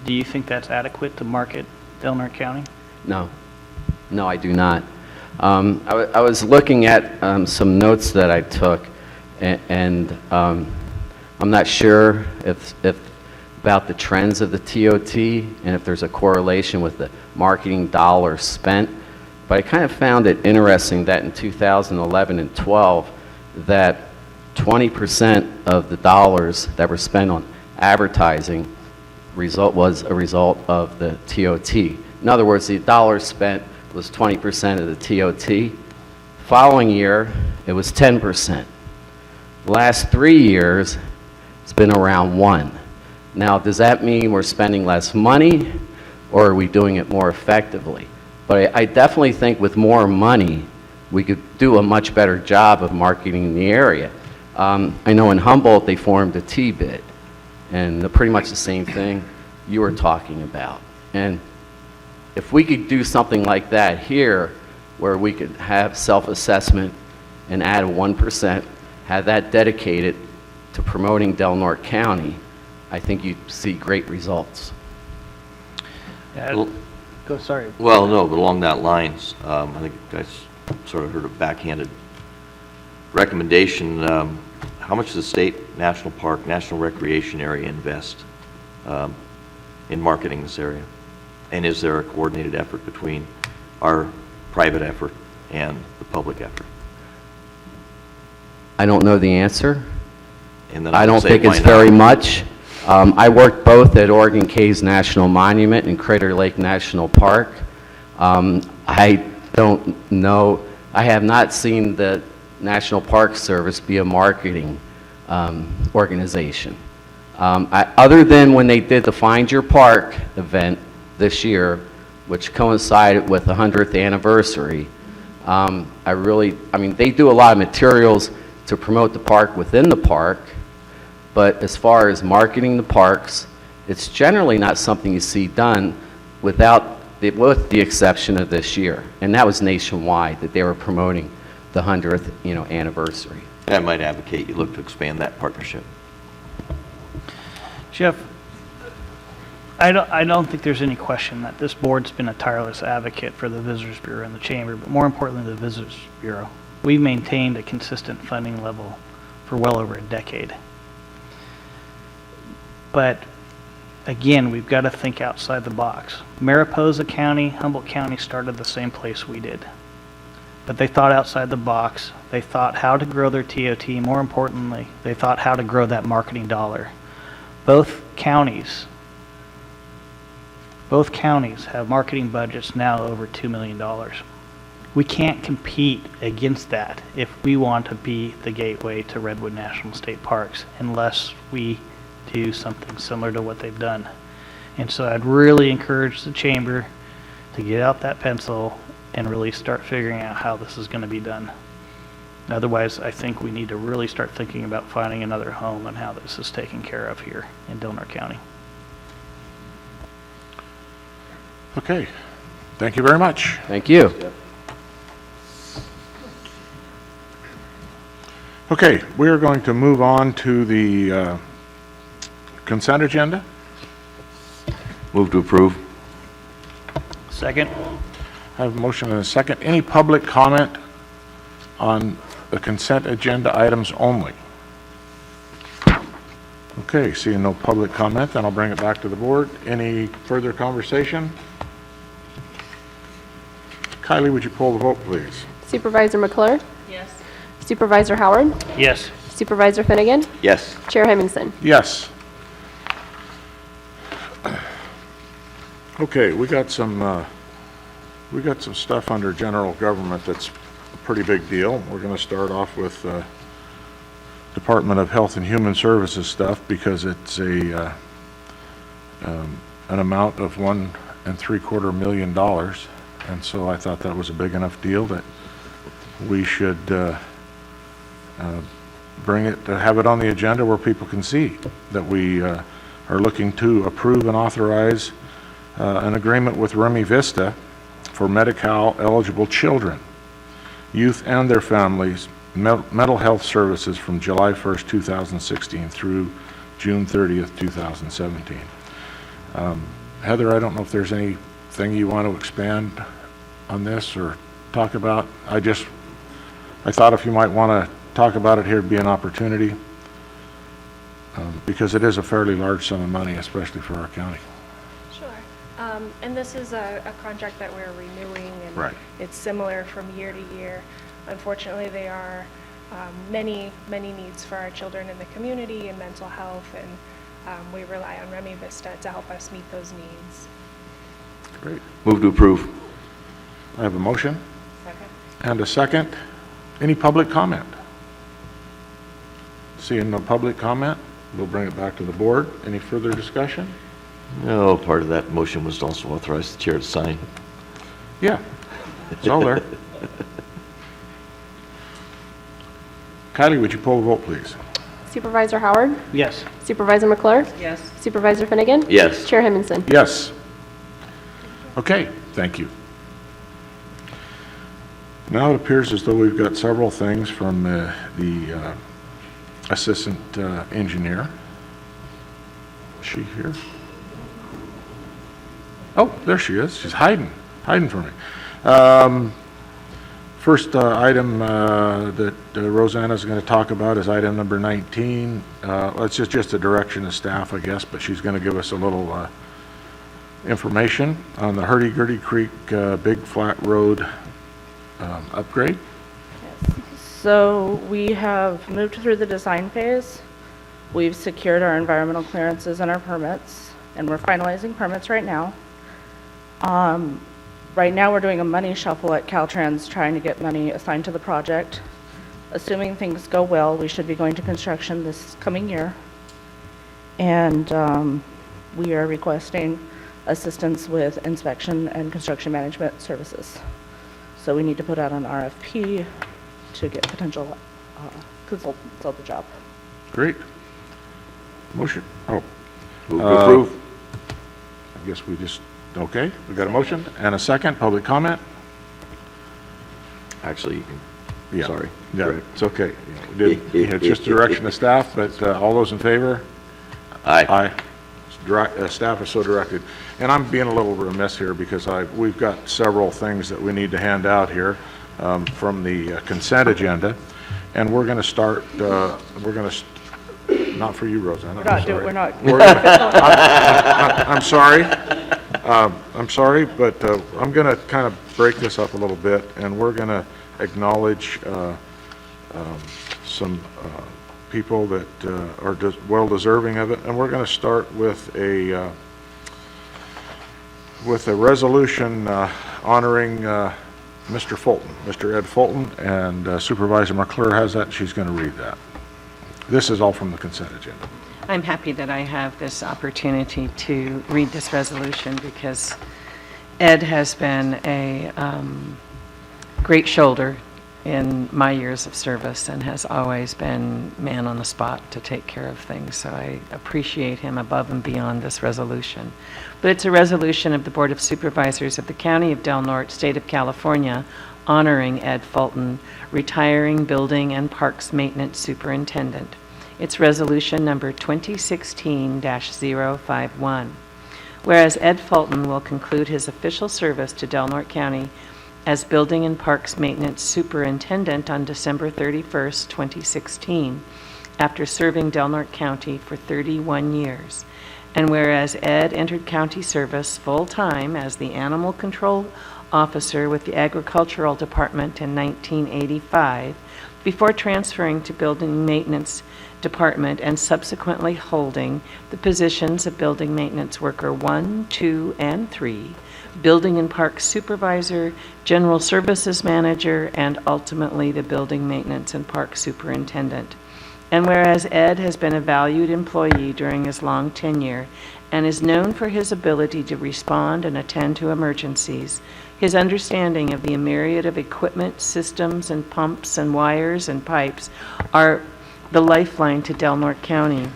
Do you think that's adequate to market Del Norte County? No, I do not. I was looking at some notes that I took, and I'm not sure if about the trends of the TOT and if there's a correlation with the marketing dollars spent. But I kind of found it interesting that in 2011 and 12, that 20% of the dollars that were spent on advertising was a result of the TOT. In other words, the dollars spent was 20% of the TOT. Following year, it was 10%. Last 3 years, it's been around 1. Now, does that mean we're spending less money, or are we doing it more effectively? But I definitely think with more money, we could do a much better job of marketing the area. I know in Humboldt, they formed a T-bid, and pretty much the same thing you were talking about. And if we could do something like that here, where we could have self-assessment and add a 1%, have that dedicated to promoting Del Norte County, I think you'd see great results. Yeah, go, sorry. Well, no, but along that lines, I think you guys sort of heard a backhanded recommendation. How much does the state, national park, national recreation area invest in marketing this area? And is there a coordinated effort between our private effort and the public effort? I don't know the answer. And then I would don't say, think why it's not? very much. I worked both at Oregon Caves National Monument and Crater Lake National Park. I don't know, I have not seen the National Park Service be a marketing organization. Other than when they did the Find Your Park event this year, which coincided with the 100th anniversary, I mean, they do a lot of materials to promote the park within the park, but as far as marketing the parks, it's generally not something you see done with the exception of this year. And that was nationwide, that they were promoting the 100th, anniversary. I might advocate you look to expand that partnership. Jeff, I don't think there's any question that this board's been a tireless advocate for the Visitors Bureau and the Chamber, but more importantly, the Visitors Bureau. We've maintained a consistent funding level for well over a decade. But again, we've got to think outside the box. Mariposa County, Humboldt County started the same place we did. But they thought outside the box. They thought how to grow their TOT. More importantly, they thought how to grow that marketing dollar. Both counties have marketing budgets now over $2 million. We can't compete against that if we want to be the gateway to Redwood National State Parks unless we do something similar to what they've done. And so I'd really encourage the Chamber to get out that pencil and really start figuring out how this is going to be done. Otherwise, I think we need to really start thinking about finding another home and how this is taken care of here in Del Norte County. Okay, thank you very much. Thank you. Okay, we are going to move on to the consent agenda. Move to approve. Second? I have a motion and a second. Any public comment on the consent agenda items only? Okay, seeing no public comment, then I'll bring it back to the board. Any further conversation? Kylie, would you poll the vote, please? Supervisor McClure? Yes. Supervisor Howard? Yes. Supervisor Finnegan? Yes. Chair Hemmingson? Yes. Okay, we got some stuff under general government that's a pretty big deal. We're going to start off with Department of Health and Human Services stuff because it's an amount of $1.75 million, and so I thought that was a big enough deal that we should bring it, to have it on the agenda where people can see that we are looking to approve and authorize an agreement with Remy Vista for Medi-Cal eligible children, youth and their families, mental health services from July 1st, 2016 through June 30th, 2017. Heather, I don't know if there's anything you want to expand on this or talk about. I thought if you might want to talk about it here, it'd be an opportunity because it is a fairly large sum of money, especially for our county. Sure. And this is a contract that we're renewing, and Right. it's similar from year to year. Unfortunately, there are many needs for our children in the community and mental health, and we rely on Remy Vista to help us meet those needs. Great. Move to approve. I have a motion Second. and a second. Any public comment? Seeing no public comment, we'll bring it back to the board. Any further discussion? No, part of that motion was to also authorize the chair to sign. Yeah, it's all there. Kylie, would you poll the vote, please? Supervisor Howard? Yes. Supervisor McClure? Yes. Supervisor Finnegan? Yes. Chair Hemmingson? Yes. Okay, thank you. Now it appears as though we've got several things from the assistant engineer. Is she here? Oh, there she is. She's hiding from me. First item that Rosanna's going to talk about is item number 19. It's just a direction of staff, I guess, but she's going to give us a little information on the Hurdy-Gurdy Creek Big Flat Road upgrade. So we have moved through the design phase. We've secured our environmental clearances and our permits, and we're finalizing permits right now. Right now, we're doing a money shuffle at Caltrans, trying to get money assigned to the project. Assuming things go well, we should be going to construction this coming year. And we are requesting assistance with inspection and construction management services. So we need to put out an RFP to get potential consultants on the job. Great. Motion? Oh, Move to approve. I guess we just, okay, we got a motion and a second. Public comment? Actually, you can, Yeah. sorry. Yeah, Correct. it's okay. It's just direction of staff, but all those in favor? Aye. Aye. Staff is so directed. And I'm being a little remiss here because we've got several things that we need to hand out here from the consent agenda. And we're going to start, not for you, Rosanna. I'm sorry. I'm sorry, but I'm going to kind of break this up a little bit, and we're going to acknowledge some people that are well deserving of it, and we're going to start with a resolution honoring Mr. Fulton, Mr. Ed Fulton, and Supervisor McClure has that. She's going to read that. This is all from the consent agenda. I'm happy that I have this opportunity to read this resolution because Ed has been a great shoulder in my years of service and has always been man on the spot to take care of things. So I appreciate him above and beyond this resolution. But it's a resolution of the Board of Supervisors of the County of Del Norte, State of California, honoring Ed Fulton, retiring Building and Parks Maintenance Superintendent. It's resolution number 2016-051. Whereas Ed Fulton will conclude his official service to Del Norte County as Building and Parks Maintenance Superintendent on December 31st, 2016, after serving Del Norte County for 31 years. And whereas Ed entered county service full-time as the Animal Control Officer with the Agricultural Department in 1985, before transferring to Building Maintenance Department and subsequently holding the positions of Building Maintenance Worker 1, 2, and 3, Building and Parks Supervisor, General Services Manager, and ultimately the Building Maintenance and Parks Superintendent. And whereas Ed has been a valued employee during his long tenure and is known for his ability to respond and attend to emergencies, his understanding of the myriad of equipment, systems, and pumps and wires and pipes are the lifeline to Del Norte County.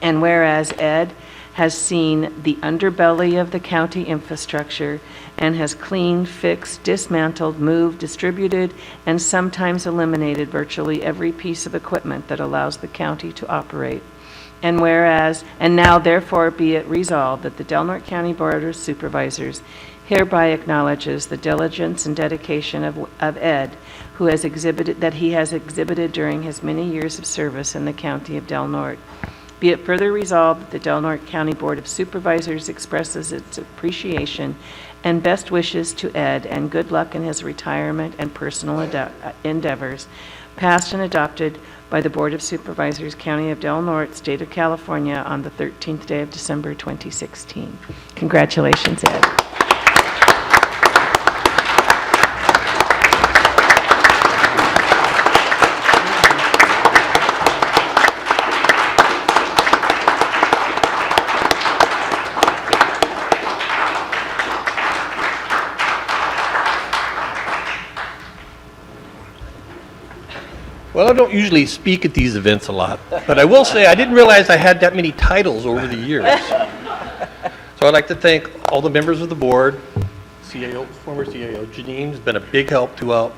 And whereas Ed has seen the underbelly of the county infrastructure and has cleaned, fixed, dismantled, moved, distributed, and sometimes eliminated virtually every piece of equipment that allows the county to operate. And whereas, and now therefore be it resolved that the Del Norte County Board of Supervisors hereby acknowledges the diligence and dedication of Ed, who has exhibited during his many years of service in the county of Del Norte. Be it further resolved that the Del Norte County Board of Supervisors expresses its appreciation and best wishes to Ed and good luck in his retirement and personal endeavors, passed and adopted by the Board of Supervisors, County of Del Norte, State of California, on the 13th day of December 2016. Congratulations, Ed. Well, I don't usually speak at these events a lot, but I will say I didn't realize I had that many titles over the years. So I'd like to thank all the members of the board, CAO, former CAO. Janine's been a big help throughout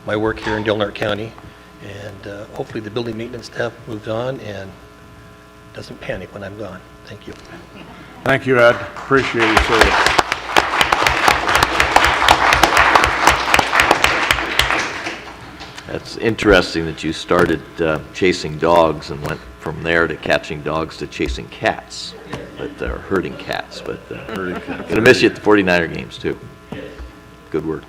my work here in Del Norte County, and hopefully the building maintenance staff moves on and doesn't panic when I'm gone. Thank you. Thank you, Ed. Appreciate your service. That's interesting that you started chasing dogs and went from there to catching dogs to chasing cats, but herding cats. But gonna miss you at the 49er games too. Good work.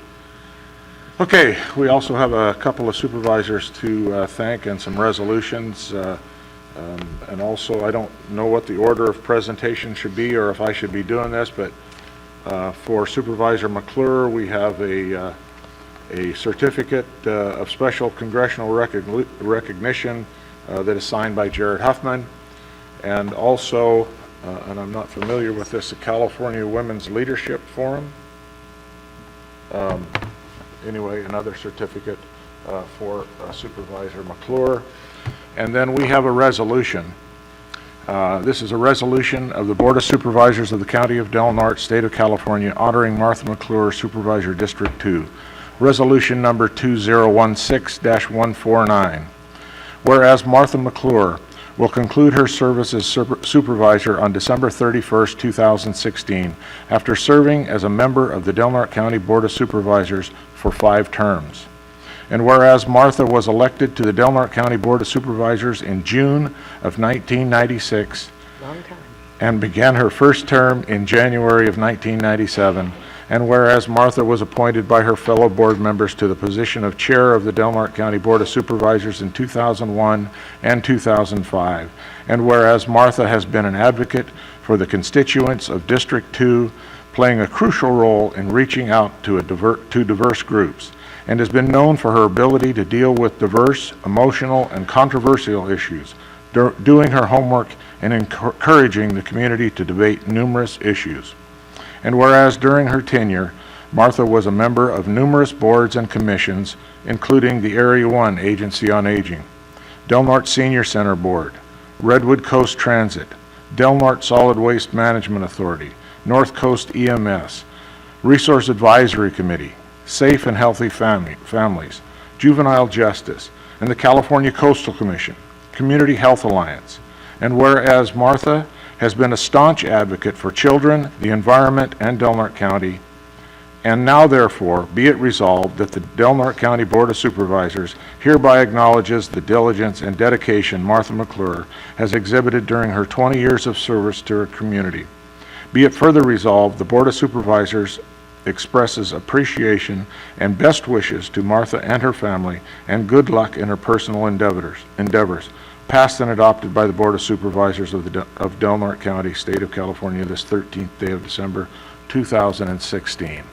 Okay, we also have a couple of supervisors to thank and some resolutions. And also, I don't know what the order of presentation should be or if I should be doing this, but for Supervisor McClure, we have a certificate of special congressional recognition that is signed by Jared Huffman. And also, and I'm not familiar with this, the California Women's Leadership Forum. Anyway, another certificate for Supervisor McClure. And then we have a resolution. This is a resolution of the Board of Supervisors of the County of Del Norte, State of California, honoring Martha McClure, Supervisor District 2. Resolution number 2016-149. Whereas Martha McClure will conclude her service as supervisor on December 31st, 2016, after serving as a member of the Del Norte County Board of Supervisors for 5 terms. And whereas Martha was elected to the Del Norte County Board of Supervisors in June of 1996 and began her first term in January of 1997, and whereas Martha was appointed by her fellow board members to the position of chair of the Del Norte County Board of Supervisors in 2001 and 2005, and whereas Martha has been an advocate for the constituents of District 2, playing a crucial role in reaching out to diverse groups, and has been known for her ability to deal with diverse, emotional, and controversial issues, doing her homework and encouraging the community to debate numerous issues. And whereas during her tenure, Martha was a member of numerous boards and commissions, including the Area 1 Agency on Aging, Del Norte Senior Center Board, Redwood Coast Transit, Del Norte Solid Waste Management Authority, North Coast EMS, Resource Advisory Committee, Safe and Healthy Families, Juvenile Justice, and the California Coastal Commission, Community Health Alliance. And whereas Martha has been a staunch advocate for children, the environment, and Del Norte County, and now therefore be it resolved that the Del Norte County Board of Supervisors hereby acknowledges the diligence and dedication Martha McClure has exhibited during her 20 years of service to her community. Be it further resolved, the Board of Supervisors expresses appreciation and best wishes to Martha and her family, and good luck in her personal endeavors, passed and adopted by the Board of Supervisors of Del Norte County, State of California, this 13th day of December, 2016.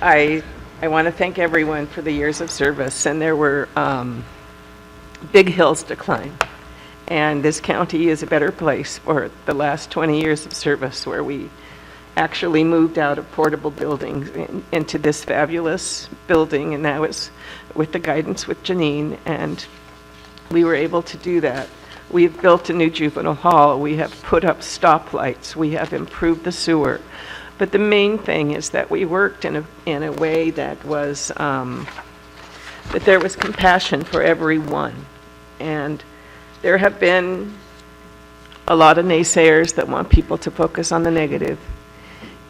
I want to thank everyone for the years of service, and there were big hills to climb. And this county is a better place for the last 20 years of service, where we actually moved out of portable buildings into this fabulous building, and now it's with the guidance with Janine, and we were able to do that. We've built a new juvenile hall, we have put up stoplights, we have improved the sewer. But the main thing is that we worked in a way that was, that there was compassion for everyone. And there have been a lot of naysayers that want people to focus on the negative.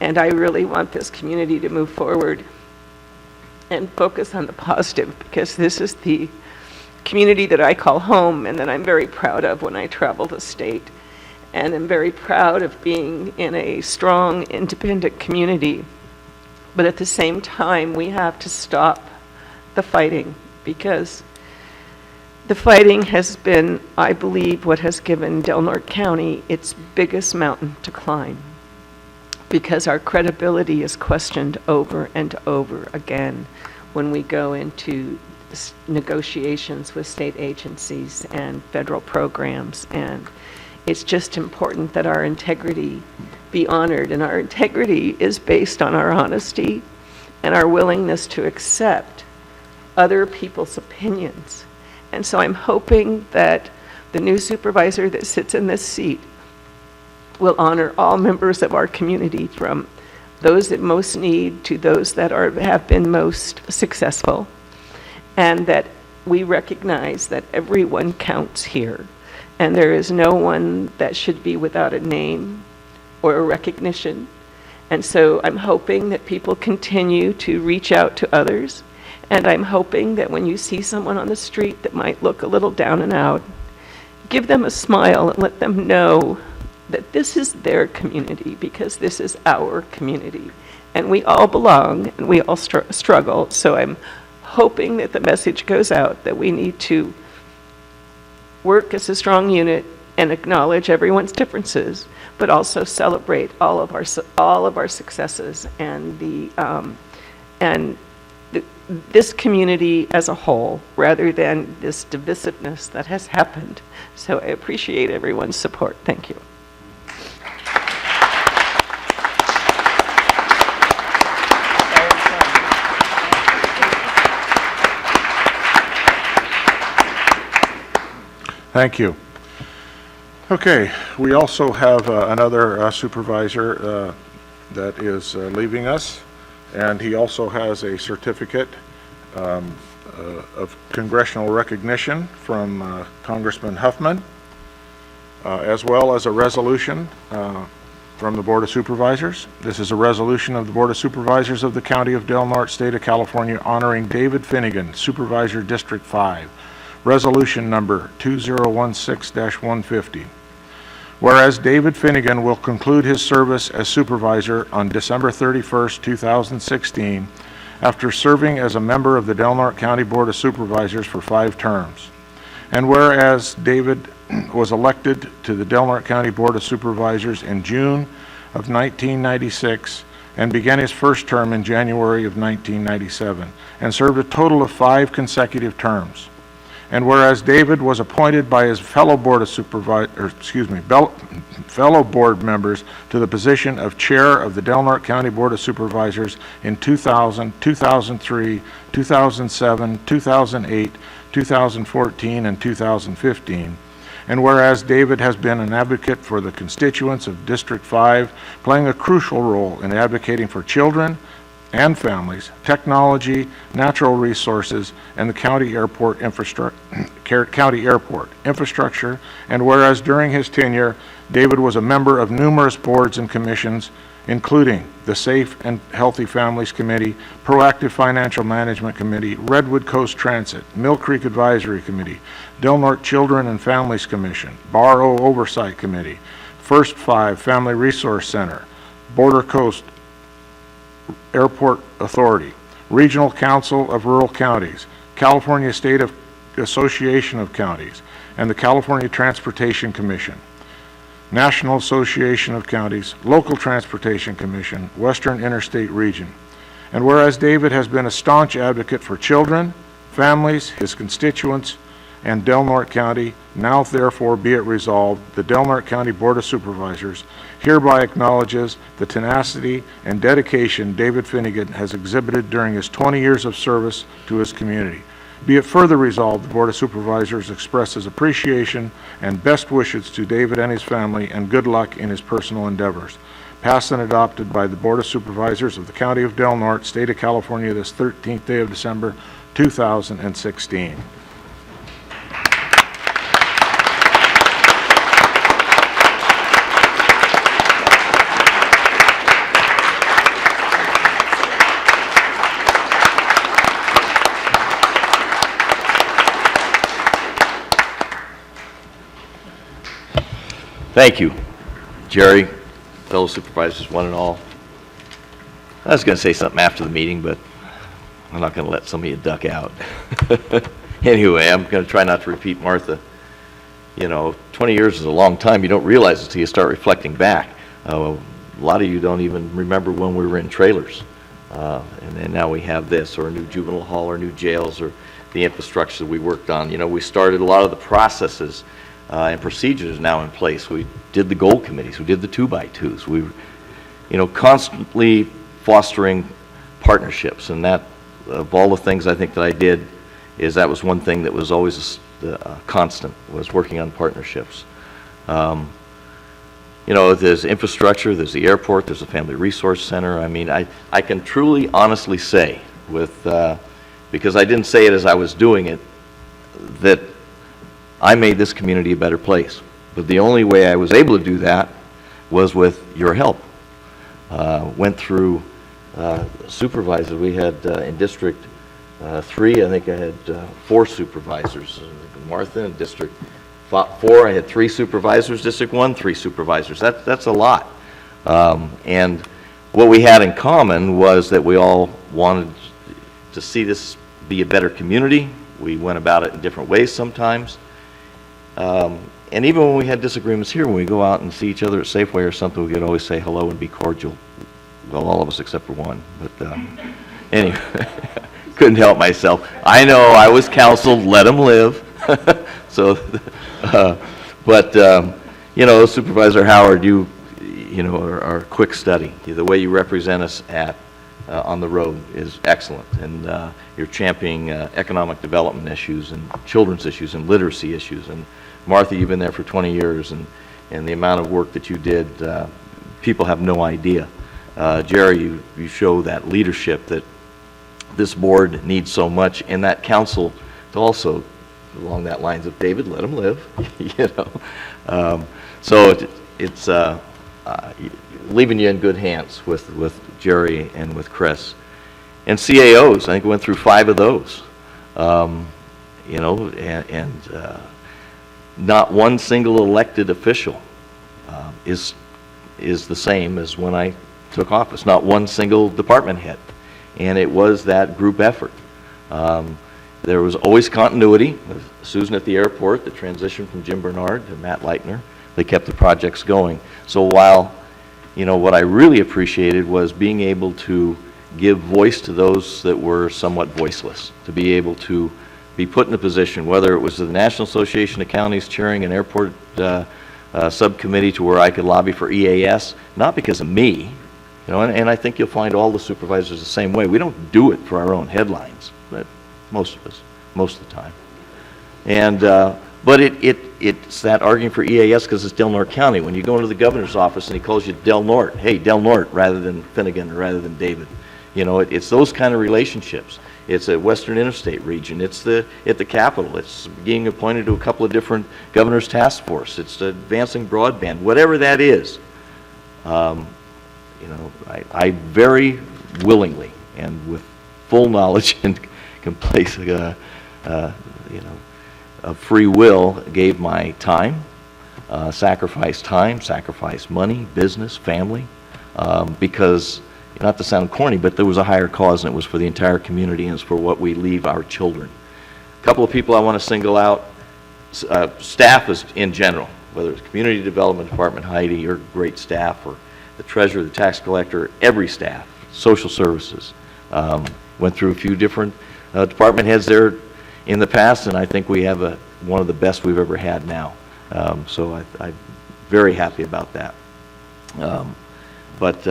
And I really want this community to move forward and focus on the positive, because this is the community that I call home and that I'm very proud of when I travel the state. And I'm very proud of being in a strong, independent community. But at the same time, we have to stop the fighting, because the fighting has been, I believe, what has given Del Norte County its biggest mountain to climb, because our credibility is questioned over and over again when we go into negotiations with state agencies and federal programs, and it's just important that our integrity be honored, and our integrity is based on our honesty and our willingness to accept other people's opinions. And so I'm hoping that the new supervisor that sits in this seat will honor all members of our community, from those that most need to those that have been most successful, and that we recognize that everyone counts here, and there is no one that should be without a name or a recognition. And so I'm hoping that people continue to reach out to others, and I'm hoping that when you see someone on the street that might look a little down and out, give them a smile and let them know that this is their community, because this is our community, and we all belong and we all struggle. So I'm hoping that the message goes out that we need to work as a strong unit and acknowledge everyone's differences, but also celebrate all of our successes and this community as a whole, rather than this divisiveness that has happened. So I appreciate everyone's support. Thank you. Thank you. Okay, we also have another supervisor that is leaving us, and he also has a certificate of congressional recognition from Congressman Huffman, as well as a resolution from the Board of Supervisors. This is a resolution of the Board of Supervisors of the County of Del Norte, State of California, honoring David Finnegan, Supervisor District 5. Resolution number 2016-150. Whereas David Finnegan will conclude his service as supervisor on December 31st, 2016, after serving as a member of the Del Norte County Board of Supervisors for 5 terms. And whereas David was elected to the Del Norte County Board of Supervisors in June of 1996 and began his first term in January of 1997, and served a total of 5 consecutive terms. And whereas David was appointed by his fellow board members to the position of chair of the Del Norte County Board of Supervisors in 2000, 2003, 2007, 2008, 2014, and 2015. And whereas David has been an advocate for the constituents of District 5, playing a crucial role in advocating for children and families, technology, natural resources, and the county airport infrastructure, and whereas during his tenure, David was a member of numerous boards and commissions, including the Safe and Healthy Families Committee, Proactive Financial Management Committee, Redwood Coast Transit, Mill Creek Advisory Committee, Del Norte Children and Families Commission, Bar O Oversight Committee, First 5 Family Resource Center, Border Coast Airport Authority, Regional Council of Rural Counties, California State Association of Counties, and the California Transportation Commission, National Association of Counties, Local Transportation Commission, Western Interstate Region. And whereas David has been a staunch advocate for children, families, his constituents, and Del Norte County, now therefore be it resolved, the Del Norte County Board of Supervisors hereby acknowledges the tenacity and dedication David Finnegan has exhibited during his 20 years of service to his community. Be it further resolved, the Board of Supervisors expresses appreciation and best wishes to David and his family, and good luck in his personal endeavors. Passed and adopted by the Board of Supervisors of the County of Del Norte, State of California, this 13th day of December, 2016. Thank you, Jerry, fellow supervisors, one and all. I was going to say something after the meeting, but I'm not going to let some of you duck out. Anyway, I'm going to try not to repeat Martha. You know, 20 years is a long time. You don't realize it until you start reflecting back. A lot of you don't even remember when we were in trailers. And then now we have this, or a new juvenile hall, or new jails, or the infrastructure that we worked on. You know, we started a lot of the processes and procedures now in place. We did the goal committees, we did the 2x2s. We, you know, constantly fostering partnerships, and that, of all the things I think that I did, is that was one thing that was always constant, was working on partnerships. You know, there's infrastructure, there's the airport, there's the Family Resource Center. I mean, I can truly, honestly say, because I didn't say it as I was doing it, that I made this community a better place. But the only way I was able to do that was with your help. Went through supervisors. We had in District 3, I think I had 4 supervisors. Martha, in District 4, I had 3 supervisors. District 1, 3 supervisors. That's a lot. And what we had in common was that we all wanted to see this be a better community. We went about it in different ways sometimes. And even when we had disagreements here, when we go out and see each other at Safeway or something, we could always say hello and be cordial. Well, all of us except for one. But anyway, couldn't help myself. I know I was counseled, let them live. So, but you know, Supervisor Howard, you know, are a quick study. The way you represent us on the road is excellent, and you're championing economic development issues and children's issues and literacy issues. And Martha, you've been there for 20 years, and the amount of work that you did, people have no idea. Jerry, you show that leadership that this board needs so much, and that council to also, along that lines of David, let them live, you know. So it's leaving you in good hands with Jerry and with Chris. And CAOs, I think we went through 5 of those, you know, and not one single elected official is the same as when I took office. Not one single department head. And it was that group effort. There was always continuity with Susan at the airport, the transition from Jim Bernard to Matt Leitner. They kept the projects going. So while, you know, what I really appreciated was being able to give voice to those that were somewhat voiceless, to be able to be put in a position, whether it was the National Association of Counties chairing an airport subcommittee to where I could lobby for EAS, not because of me, you know, and I think you'll find all the supervisors the same way. We don't do it for our own headlines, but most of us, most of the time. And but it's that arguing for EAS because it's Del Norte County. When you go into the governor's office and he calls you Del Norte, hey, Del Norte, rather than Finnegan or rather than David. You know, it's those kind of relationships. It's a Western Interstate region. It's at the Capitol. It's being appointed to a couple of different governor's task force. It's advancing broadband, whatever that is. You know, I very willingly and with full knowledge and complete, you know, of free will, gave my time, sacrificed money, business, family, because, not to sound corny, but there was a higher cause, and it was for the entire community, and it's for what we leave our children. A couple of people I want to single out, staff is in general, whether it's Community Development Department, Heidi, your great staff, or the treasurer, the tax collector, every staff, social services. Went through a few different department heads there in the past, and I think we have one of the best we've ever had now. So I'm very happy about that. But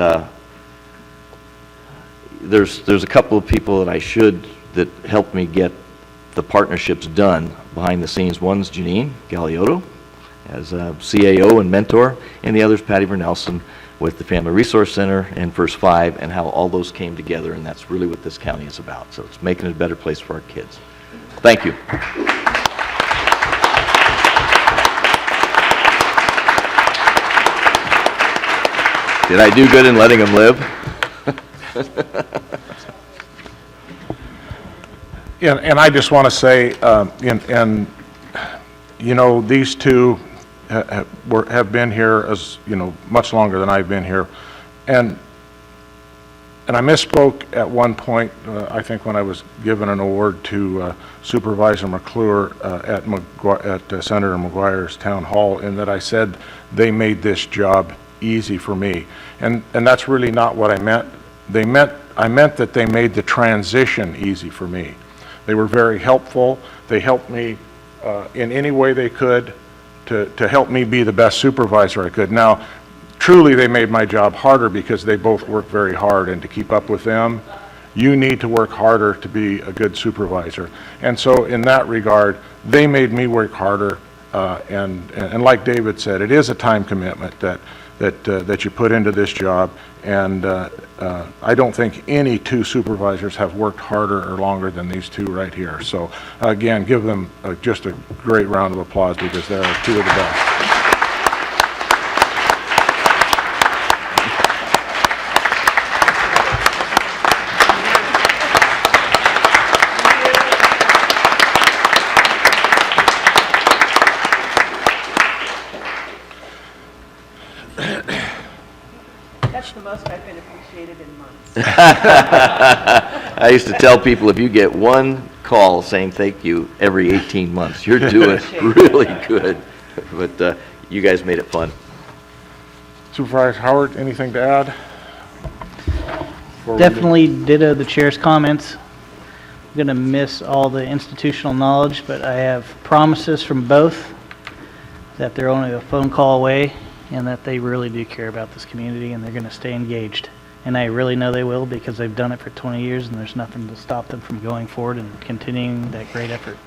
there's a couple of people that helped me get the partnerships done behind the scenes. One's Janine Galeotto as a CAO and mentor, and the other's Patty Vernelson with the Family Resource Center and First 5, and how all those came together, and that's really what this county is about. So it's making it a better place for our kids. Thank you. Did I do good in letting them live? And I just want to say, you know, these two have been here as, you know, much longer than I've been here. And I misspoke at one point, I think when I was given an award to Supervisor McClure at Senator McGuire's town hall, in that I said they made this job easy for me. And that's really not what I meant. I meant that they made the transition easy for me. They were very helpful. They helped me in any way they could to help me be the best supervisor I could. Now, truly, they made my job harder because they both worked very hard, and to keep up with them, you need to work harder to be a good supervisor. And so in that regard, they made me work harder, and like David said, it is a time commitment that you put into this job, and I don't think any two supervisors have worked harder or longer than these two right here. So again, give them just a great round of applause because they're two of the best. That's the most I've been appreciated in months. I used to tell people, if you get one call saying thank you every 18 months, you're doing really good. But you guys made it fun. Supervisor Howard, anything to add? Definitely ditto the chair's comments. I'm going to miss all the institutional knowledge, but I have promises from both that they're only a phone call away and that they really do care about this community and they're going to stay engaged. And I really know they will because they've done it for 20 years and there's nothing to stop them from going forward and continuing that great effort.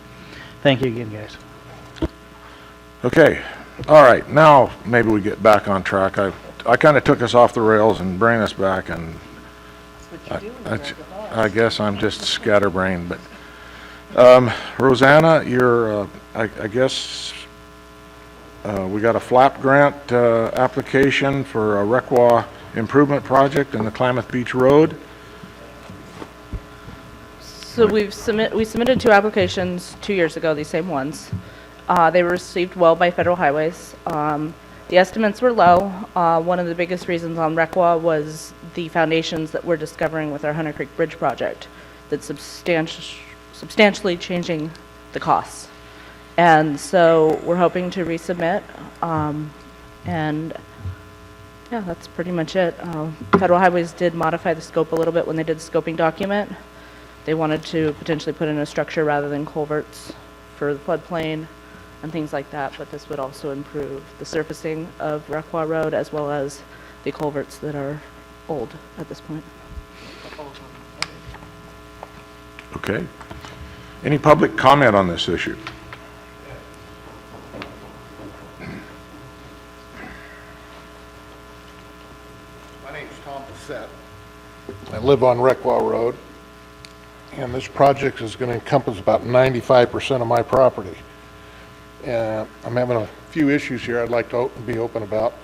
Thank you again, guys. Okay, all right, now maybe we get back on track. I kind of took us off the rails and bring us back, and I guess I'm just scatterbrained, but Rosanna, you're, I guess, we got a FLAP grant application for a Requa improvement project in the Klamath Beach Road. So we submitted 2 applications 2 years ago, these same ones. They were received well by Federal Highways. The estimates were low. One of the biggest reasons on Requa was the foundations that we're discovering with our Hunter Creek Bridge project that's substantially changing the costs. And so we're hoping to resubmit, and yeah, that's pretty much it. Federal Highways did modify the scope a little bit when they did the scoping document. They wanted to potentially put in a structure rather than culverts for the floodplain and things like that, but this would also improve the surfacing of Requa Road as well as the culverts that are old at this point. Okay. Any public comment on this issue? My name's Tom Bissett. I live on Requa Road, and this project is going to encompass about 95% of my property. And I'm having a few issues here I'd like to be open about.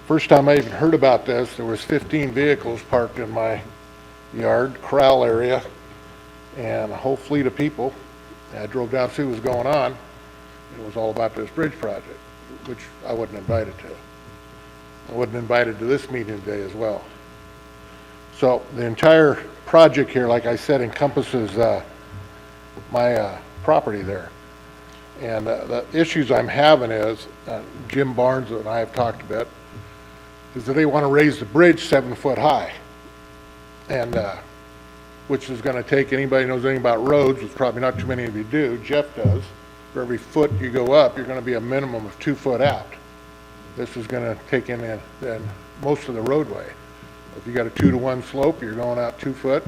First time I even heard about this, there was 15 vehicles parked in my yard, corral area, and a whole fleet of people. I drove down to see what was going on. It was all about this bridge project, which I wasn't invited to. I wasn't invited to this meeting today as well. So the entire project here, like I said, encompasses my property there. And the issues I'm having is, Jim Barnes and I have talked a bit, is that they want to raise the bridge 7 foot high. And which is going to take, anybody who knows anything about roads, which probably not too many of you do, Jeff does, for every foot you go up, you're going to be a minimum of 2 foot out. This is going to take in most of the roadway. If you got a 2-to-1 slope, you're going out 2 foot,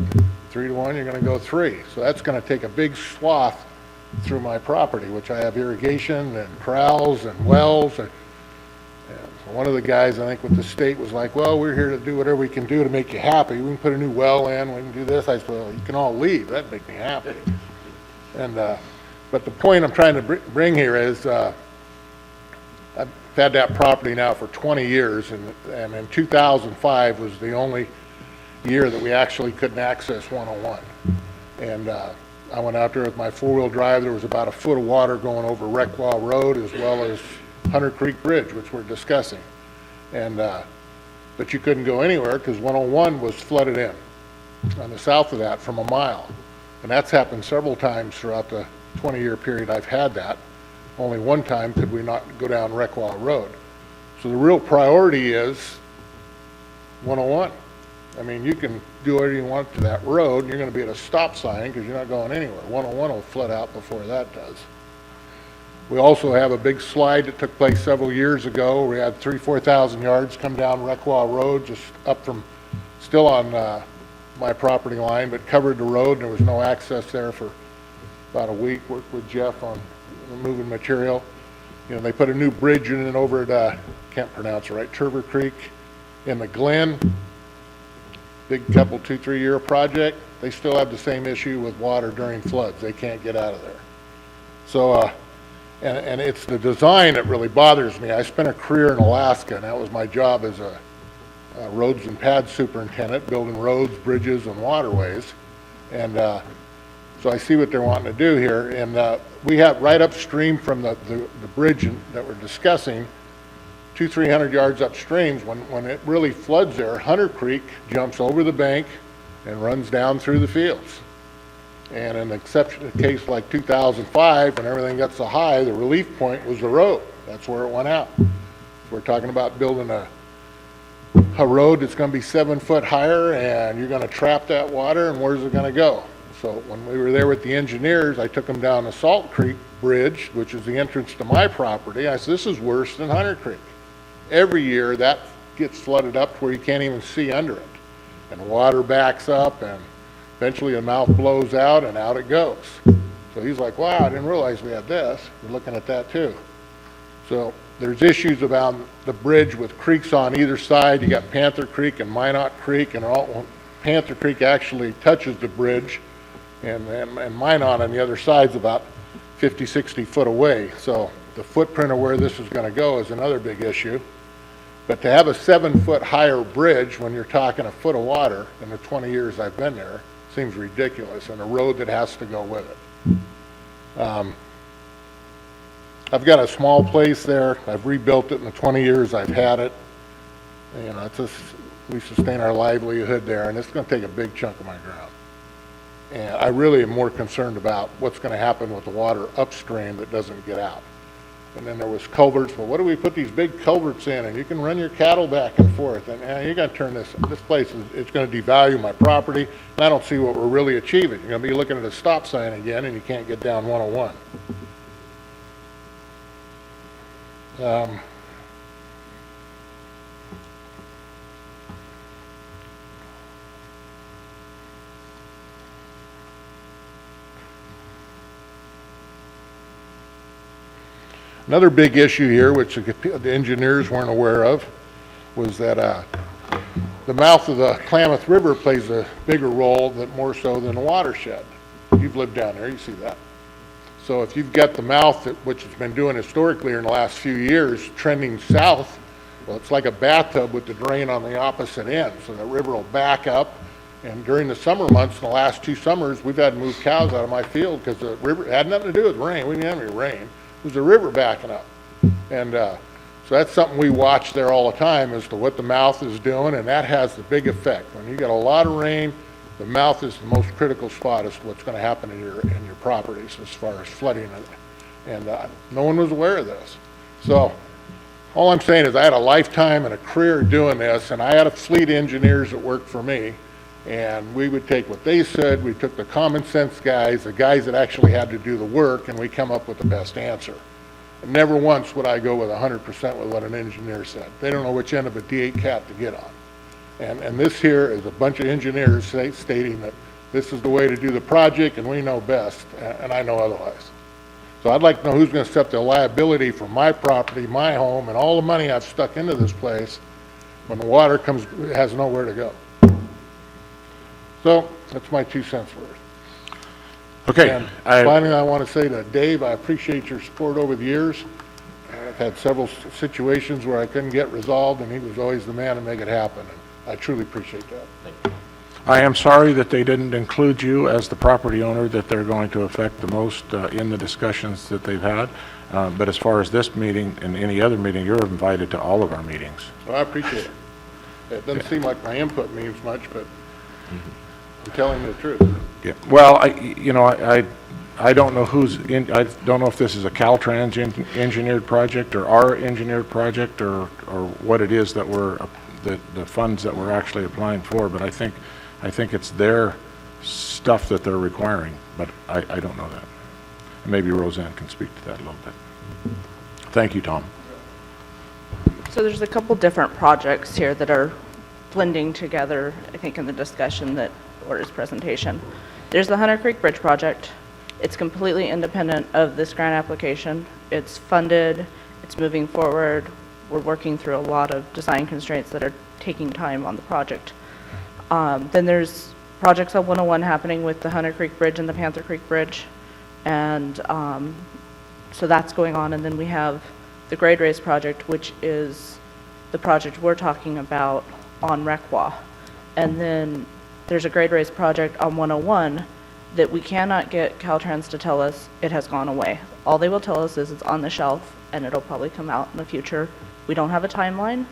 3-to-1, you're going to go 3. So that's going to take a big swath through my property, which I have irrigation and corrals and wells. And so one of the guys, I think with the state, was like, well, we're here to do whatever we can do to make you happy. We can put a new well in, we can do this. I said, well, you can all leave. That'd make me happy. And but the point I'm trying to bring here is I've had that property now for 20 years, and in 2005 was the only year that we actually couldn't access 101. And I went out there with my 4-wheel drive. There was about a foot of water going over Requa Road as well as Hunter Creek Bridge, which we're discussing. And but you couldn't go anywhere because 101 was flooded in on the south of that from a mile. And that's happened several times throughout the 20-year period I've had that. Only one time could we not go down Requa Road. So the real priority is 101. I mean, you can do whatever you want to that road, and you're gonna be at a stop sign because you're not going anywhere. 101 will flood out before that does. We also have a big slide that took place several years ago. We had 4,000 yards come down Requa Road, just up from, still on my property line, but covered the road, and there was no access there for about a week. Worked with Jeff on moving material. You know, they put a new bridge in it over at, can't pronounce it right, Turver Creek in the Glen. Big couple, 2-3 year project. They still have the same issue with water during floods. They can't get out of there. So, and it's the design that really bothers me. I spent a career in Alaska, and that was my job as a roads and pad superintendent, building roads, bridges, and waterways. And so I see what they're wanting to do here. And we have right upstream from the bridge that we're discussing, 200-300 yards upstream, when it really floods there, Hunter Creek jumps over the bank and runs down through the fields. And in an exceptional case like 2005, when everything got so high, the relief point was the road. That's where it went out. We're talking about building a road that's going to be 7 foot higher, and you're going to trap that water, and where's it going to go? So when we were there with the engineers, I took them down the Salt Creek Bridge, which is the entrance to my property. I said, this is worse than Hunter Creek. Every year that gets flooded up to where you can't even see under it. And water backs up, and eventually the mouth blows out, and out it goes. So he's like, wow, I didn't realize we had this. We're looking at that too. So there's issues about the bridge with creeks on either side. You got Panther Creek and Minot Creek, and Panther Creek actually touches the bridge, and Minot on the other side's about 50, 60 foot away. So the footprint of where this is going to go is another big issue. But to have a 7 foot higher bridge when you're talking a foot of water in the 20 years I've been there seems ridiculous, and a road that has to go with it. I've got a small place there. I've rebuilt it in the 20 years I've had it. You know, it's just, we sustain our livelihood there, and it's going to take a big chunk of my ground. And I really am more concerned about what's going to happen with the water upstream that doesn't get out. And then there was culverts. Well, what do we put these big culverts in? And you can run your cattle back and forth. And you got to turn this place, it's going to devalue my property. And I don't see what we're really achieving. You're going to be looking at a stop sign again, and you can't get down 101. Another big issue here, which the engineers weren't aware of, was that the mouth of the Klamath River plays a bigger role, more so than the watershed. You've lived down there, you see that. So if you've got the mouth, which has been doing historically in the last few years, trending south, well, it's like a bathtub with the drain on the opposite end. So the river will back up, and during the summer months, in the last 2 summers, we've had to move cows out of my field because the river had nothing to do with rain. We didn't have any rain. It was the river backing up. And so that's something we watch there all the time as to what the mouth is doing, and that has the big effect. When you get a lot of rain, the mouth is the most critical spot as to what's going to happen in your properties as far as flooding. And no one was aware of this. So all I'm saying is I had a lifetime and a career doing this, and I had a fleet of engineers that worked for me. And we would take what they said, we took the common sense guys, the guys that actually had to do the work, and we come up with the best answer. And never once would I go with 100% with what an engineer said. They don't know which end of a D8 cap to get on. And this here is a bunch of engineers stating that this is the way to do the project, and we know best, and I know otherwise. So I'd like to know who's going to accept the liability for my property, my home, and all the money I've stuck into this place when the water comes, it has nowhere to go. So that's my 2 cents worth. Okay. And finally, I want to say to Dave, I appreciate your support over the years. I've had several situations where I couldn't get resolved, and he was always the man to make it happen. And I truly appreciate that. Thank you. I am sorry that they didn't include you as the property owner that they're going to affect the most in the discussions that they've had. But as far as this meeting and any other meeting, you're invited to all of our meetings. Well, I appreciate it. It doesn't seem like my input means much, but I'm telling you the truth. Yeah. Well, I don't know I don't know if this is a Caltrans engineered project or our engineered project or what it is that the funds that we're actually applying for, but I think it's their stuff that they're requiring, but I don't know that. Maybe Roseanne can speak to that a little bit. Thank you, Tom. So there's a couple different projects here that are blending together, I think, in the discussion that or his presentation. There's the Hunter Creek Bridge project. It's completely independent of this grant application. It's funded, it's moving forward. We're working through a lot of design constraints that are taking time on the project. Then there's projects on 101 happening with the Hunter Creek Bridge and the Panther Creek Bridge. And so that's going on. And then we have the grade raise project, which is the project we're talking about on Requa. And then there's a grade raise project on 101 that we cannot get Caltrans to tell us it has gone away. All they will tell us is it's on the shelf and it'll probably come out in the future. We don't have a timeline,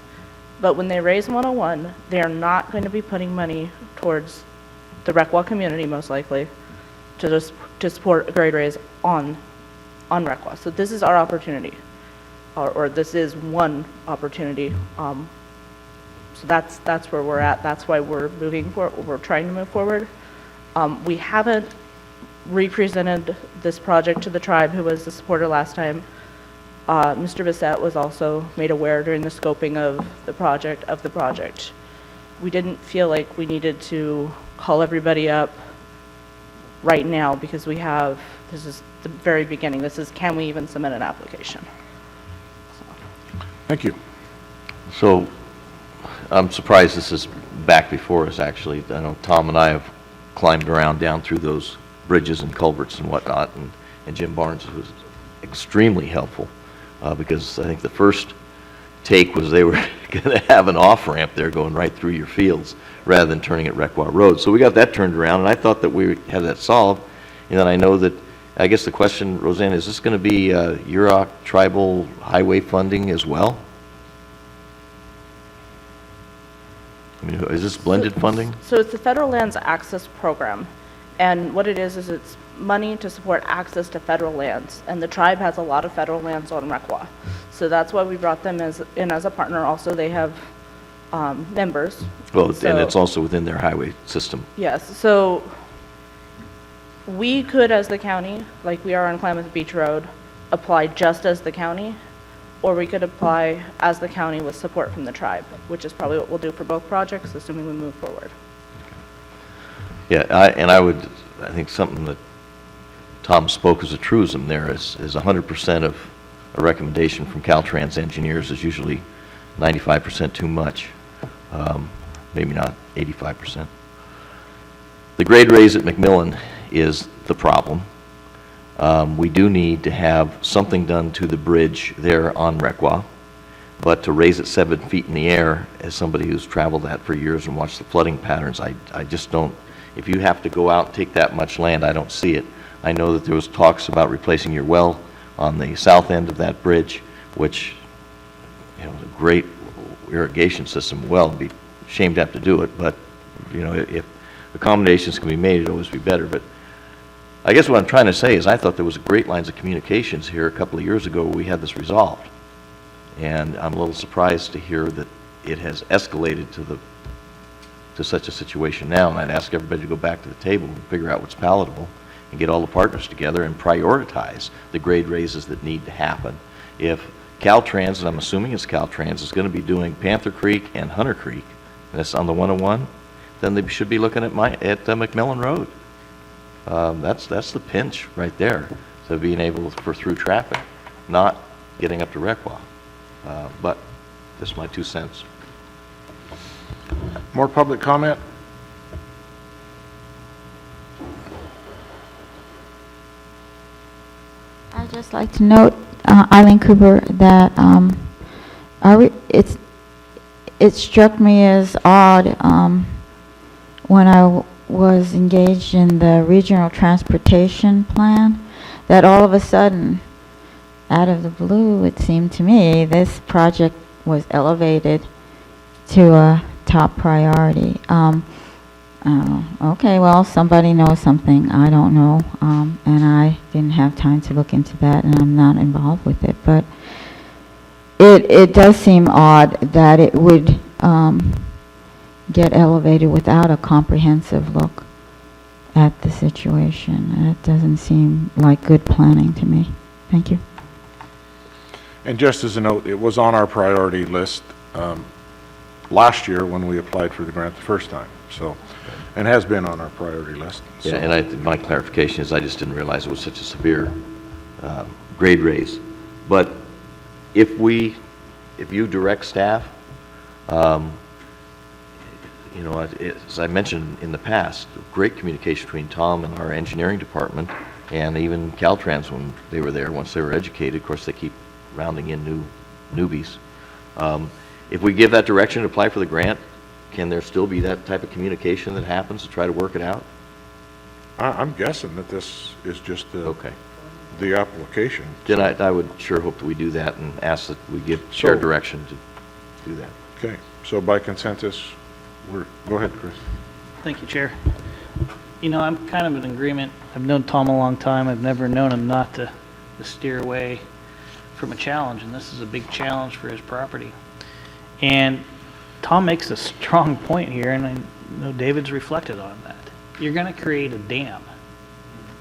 but when they raise 101, they're not going to be putting money towards the Requa community, most likely, to support a grade raise on Requa. So this is our opportunity, or this is one opportunity. So that's where we're at. That's why we're moving forward. We're trying to move forward. We haven't represented this project to the tribe, who was the supporter last time. Mr. Bissett was also made aware during the scoping of the project. We didn't feel like we needed to call everybody up right now because this is the very beginning. This is, can we even submit an application? Thank you. So I'm surprised this is back before us, actually. I know Tom and I have climbed around down through those bridges and culverts and whatnot, and Jim Barnes was extremely helpful because I think the first take was they were going to have an off-ramp there going right through your fields rather than turning at Requa Road. So we got that turned around, and I thought that we had that solved. And then I know that, I guess the question, Roseanne, is this going to be Yurok tribal highway funding as well? I mean, is this blended funding? So it's the Federal Lands Access Program. And what it is it's money to support access to federal lands. And the tribe has a lot of federal lands on Requa. So that's why we brought them in as a partner. Also, they have members. Well, and it's also within their highway system. Yes. So we could, as the county, like we are on Klamath Beach Road, apply just as the county, or we could apply as the county with support from the tribe, which is probably what we'll do for both projects, assuming we move forward. Yeah, I think something that Tom spoke as a truism there is 100% of a recommendation from Caltrans engineers is usually 95% too much, maybe not 85%. The grade raise at McMillan is the problem. We do need to have something done to the bridge there on Requa, but to raise it 7 feet in the air, as somebody who's traveled that for years and watched the flooding patterns, I just don't, if you have to go out and take that much land, I don't see it. I know that there was talks about replacing your well on the south end of that bridge, which, you know, is a great irrigation system. Well, it'd be a shame to have to do it, but, you know, if accommodations can be made, it'd always be better. But I guess what I'm trying to say is I thought there was great lines of communications here a couple of years ago where we had this resolved. And I'm a little surprised to hear that it has escalated to such a situation now. And I'd ask everybody to go back to the table and figure out what's palatable and get all the partners together and prioritize the grade raises that need to happen. If Caltrans, and I'm assuming it's Caltrans, is going to be doing Panther Creek and Hunter Creek, and that's on the 101, then they should be looking at McMillan Road. That's the pinch right there, to being able for through traffic, not getting up to Requa. But this is my 2 cents. More public comment? I'd just like to note, Eileen Cooper, that it struck me as odd when I was engaged in the regional transportation plan, that all of a sudden, out of the blue, it seemed to me, this project was elevated to a top priority. Okay, well, somebody knows something I don't know, and I didn't have time to look into that, and I'm not involved with it. But it does seem odd that it would get elevated without a comprehensive look at the situation. It doesn't seem like good planning to me. Thank you. And just as a note, it was on our priority list last year when we applied for the grant the first time, so, and has been on our priority list. So. Yeah, and my clarification is I just didn't realize it was such a severe grade raise. But if you direct staff, you know, as I mentioned in the past, great communication between Tom and our engineering department, and even Caltrans when they were there, once they were educated. Of course, they keep rounding in newbies. If we give that direction to apply for the grant, can there still be that type of communication that happens to try to work it out? I'm guessing that this is just Okay. the application. Then I would sure hope that we do that and ask that we give shared direction to do that. Okay, so by consensus, go ahead, Chris. Thank you, Chair. You know, I'm kind of in agreement. I've known Tom a long time. I've never known him not to steer away from a challenge, and this is a big challenge for his property. And Tom makes a strong point here, and I know David's reflected on that. You're going to create a dam,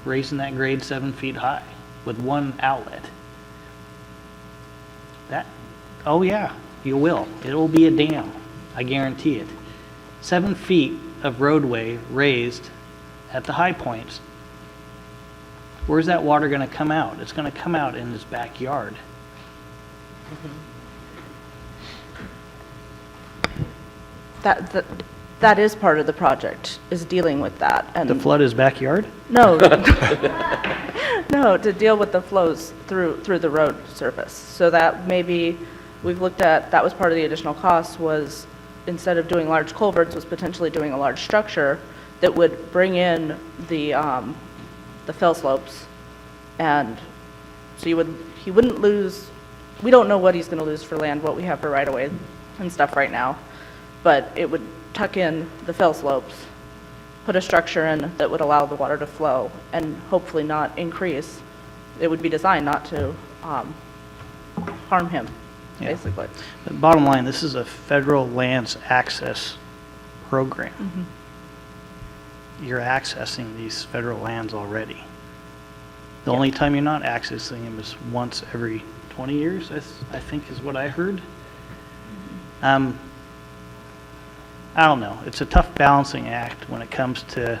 raising that grade 7 feet high with one outlet. Oh yeah, you will. It'll be a dam. I guarantee it. 7 feet of roadway raised at the high points. Where's that water going to come out? It's going to come out in his backyard. That is part of the project, is dealing with that. And To flood his backyard? no, no, to deal with the flows through the road surface. So that maybe we've looked at, that was part of the additional cost, was instead of doing large culverts, was potentially doing a large structure that would bring in the fill slopes. And so he wouldn't lose, we don't know what he's going to lose for land, what we have for right-of-way and stuff right now, but it would tuck in the fill slopes, put a structure in that would allow the water to flow and hopefully not increase. It would be designed not to harm him, Yeah. basically. But bottom line, this is a federal lands access program. You're accessing these federal lands already. The only time you're not accessing them is once every 20 years, I think is what I heard. I don't know. It's a tough balancing act when it comes to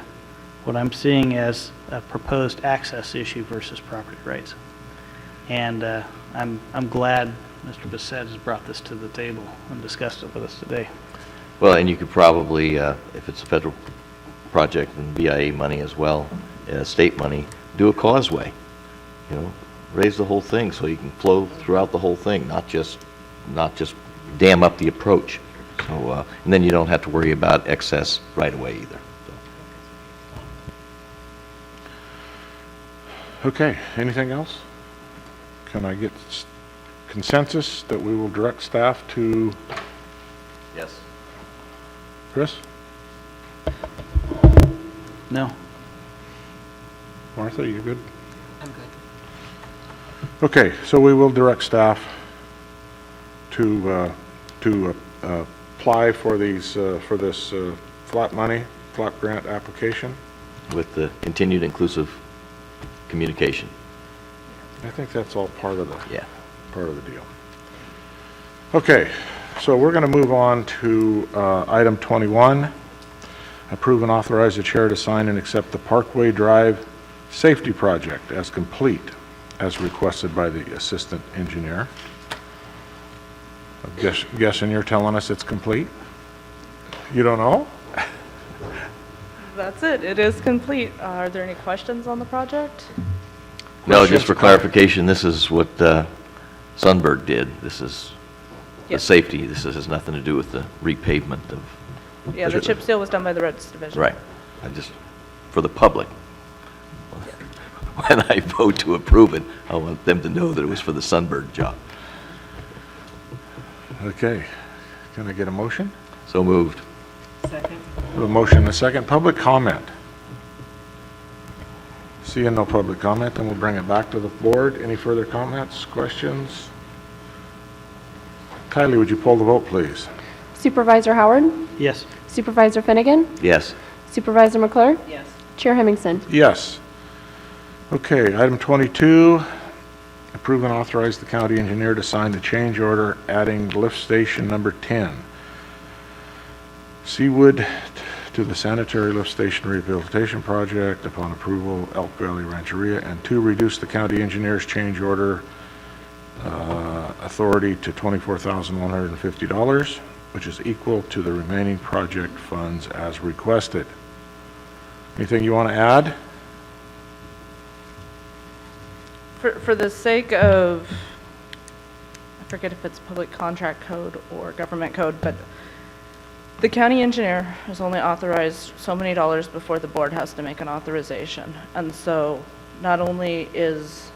what I'm seeing as a proposed access issue versus property rights. And I'm glad Mr. Bissett has brought this to the table and discussed it with us today. Well, and you could probably, if it's a federal project and BIA money as well, state money, do a causeway, you know, raise the whole thing so you can flow throughout the whole thing, not just dam up the approach. So, and then you don't have to worry about excess right away either. So. Okay, anything else? Can I get consensus that we will direct staff to Yes. Chris? No. Martha, you good? I'm good. Okay, so we will direct staff to apply for these, for this flat grant application. With the continued inclusive communication. I think that's all part of the deal. Okay, so we're going to move on to item 21. Approve and authorize the chair to sign and accept the Parkway Drive Safety Project as complete, as requested by the assistant engineer. I'm guessing you're telling us it's complete? You don't know? That's it. It is complete. Are there any questions on the project? No, just for clarification, this is what Sunberg did. This is the Yes. safety. This has nothing to do with the repavement of. Yeah, the chip seal was done by the roads division. Right. For the public. When I vote to approve it, I want them to know that it was for the Sunberg job. Okay, can I get a motion? So moved. Second. A motion and a second. Public comment. Seeing no public comment, then we'll bring it back to the board. Any further comments, questions? Kylie, would you poll the vote, please? Supervisor Howard, Yes. Supervisor Finnegan, Yes. Supervisor McClure, Yes. Chair Hemmingson. Yes. Okay, item 22, approve and authorize the county engineer to sign the change order adding lift station number 10, Seawood, to the sanitary lift station rehabilitation project upon approval, Elk Valley Rancheria, and 2, reduce the county engineer's change order authority to $24,150, which is equal to the remaining project funds as requested. Anything you want to add? For the sake of, I forget if it's public contract code or government code, but the county engineer is only authorized so many dollars before the board has to make an authorization. And so not only is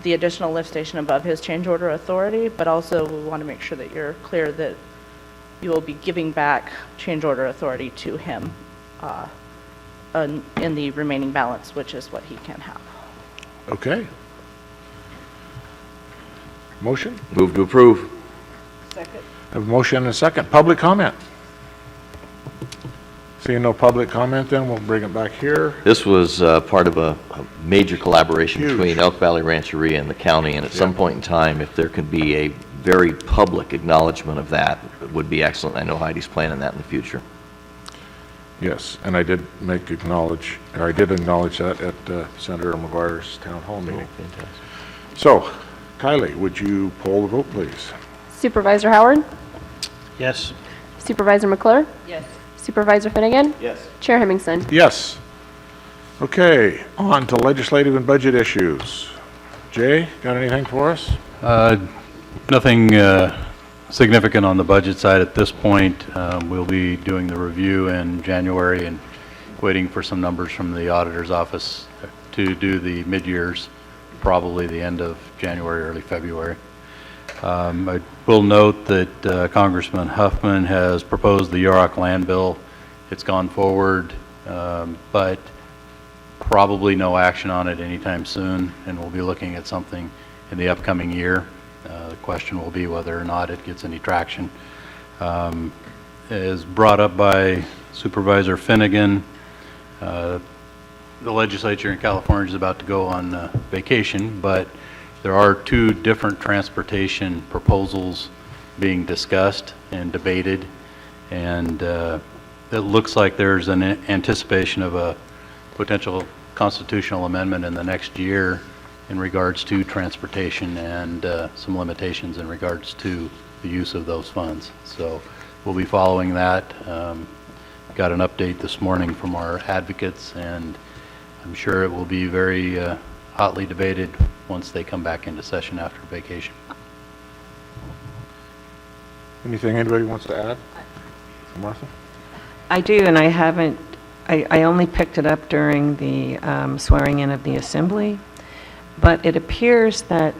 the additional lift station above his change order authority, but also we want to make sure that you're clear that you will be giving back change order authority to him in the remaining balance, which is what he can have. Okay. Motion? Move to approve. Second. I have a motion and a second. Public comment? Seeing no public comment, then we'll bring it back here. This was part of a major collaboration Huge. between Elk Valley Rancheria and the county, and at some point in time, if there can be a very public acknowledgement of that, it would be excellent. I know Heidi's planning that in the future. Yes, and I did acknowledge that at Senator McGuire's town hall meeting. Fantastic. So, Kylie, would you poll the vote, please? Supervisor Howard, Yes. Supervisor McClure, Yes. Supervisor Finnegan, Yes. Chair Hemmingson. Yes. Okay, on to legislative and budget issues. Jay, got anything for us? Nothing significant on the budget side at this point. We'll be doing the review in January and waiting for some numbers from the auditor's office to do the mid-years, probably the end of January, early February. I will note that Congressman Huffman has proposed the Yurok land bill. It's gone forward, but probably no action on it anytime soon, and we'll be looking at something in the upcoming year. The question will be whether or not it gets any traction. As brought up by Supervisor Finnegan, the legislature in California is about to go on vacation, but there are 2 different transportation proposals being discussed and debated, and it looks like there's an anticipation of a potential constitutional amendment in the next year in regards to transportation and some limitations in regards to the use of those funds. So we'll be following that. Got an update this morning from our advocates, and I'm sure it will be very hotly debated once they come back into session after vacation. Anything anybody wants to add? Martha? I do, and I haven't, I only picked it up during the swearing in of the assembly, but it appears that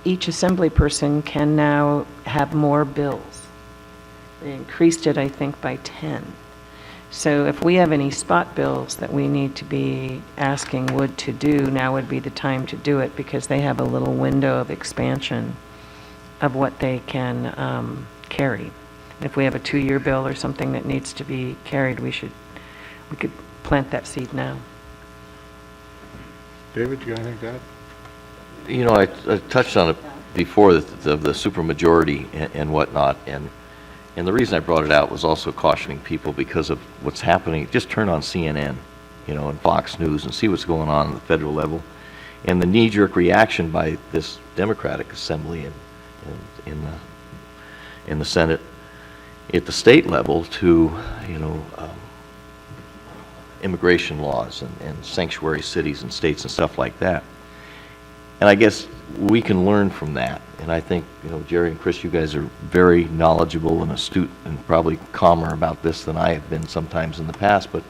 each assembly person can now have more bills. They increased it, I think, by 10. So if we have any spot bills that we need to be asking Wood to do, now would be the time to do it, because they have a little window of expansion of what they can carry. If we have a 2-year bill or something that needs to be carried, we could plant that seed now. David, you got anything to add? You know, I touched on it before, the supermajority and whatnot, and the reason I brought it out was also cautioning people because of what's happening. Just turn on CNN, and Fox News and see what's going on at the federal level, and the knee-jerk reaction by this Democratic Assembly in the Senate at the state level to, immigration laws and sanctuary cities and states and stuff like that. And I guess we can learn from that. And I think, Jerry and Chris, you guys are very knowledgeable and astute and probably calmer about this than I have been sometimes in the past. But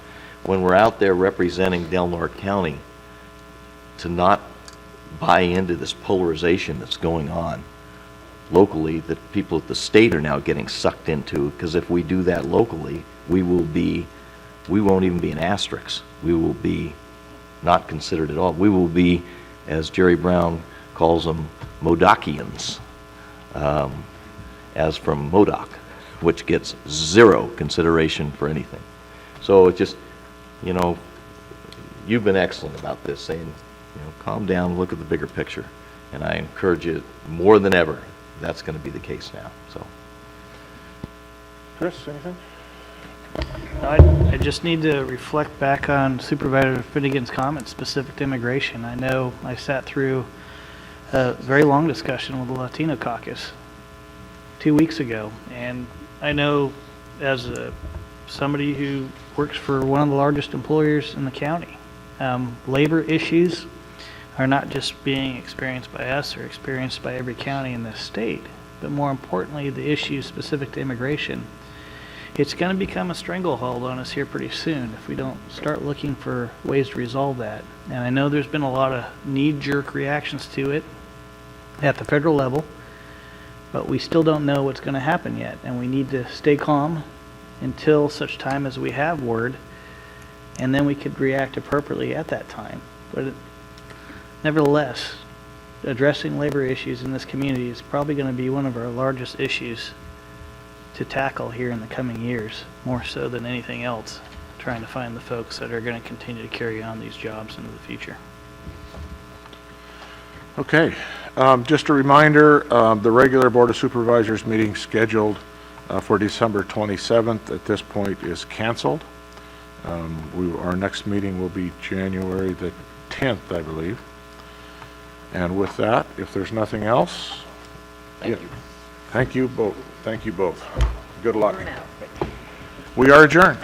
when we're out there representing Del Norte County, to not buy into this polarization that's going on locally, that people at the state are now getting sucked into, because if we do that locally, we won't even be an asterisk. We will be not considered at all. We will be, as Jerry Brown calls them, Modokians, as from Modoc. which gets zero consideration for anything. So it just, you know, you've been excellent about this, saying, you know, calm down, look at the bigger picture. And I encourage you more than ever, that's going to be the case now, so. Chris, anything? I just need to reflect back on Supervisor Finnegan's comments specific to immigration. I know I sat through a very long discussion with the Latino caucus 2 weeks ago, and I know as somebody who works for one of the largest employers in the county, labor issues are not just being experienced by us or experienced by every county in this state, but more importantly, the issues specific to immigration. It's going to become a stranglehold on us here pretty soon if we don't start looking for ways to resolve that. And I know there's been a lot of knee-jerk reactions to it at the federal level, but we still don't know what's going to happen yet, and we need to stay calm until such time as we have word, and then we could react appropriately at that time. But nevertheless, addressing labor issues in this community is probably going to be one of our largest issues to tackle here in the coming years, more so than anything else, trying to find the folks that are going to continue to carry on these jobs into the future. Okay, just a reminder, the regular Board of Supervisors meeting scheduled for December 27th at this point is canceled. Our next meeting will be January the 10th, I believe. And with that, if there's nothing else, Thank you. Thank you both. Thank you both. Good luck. We are adjourned.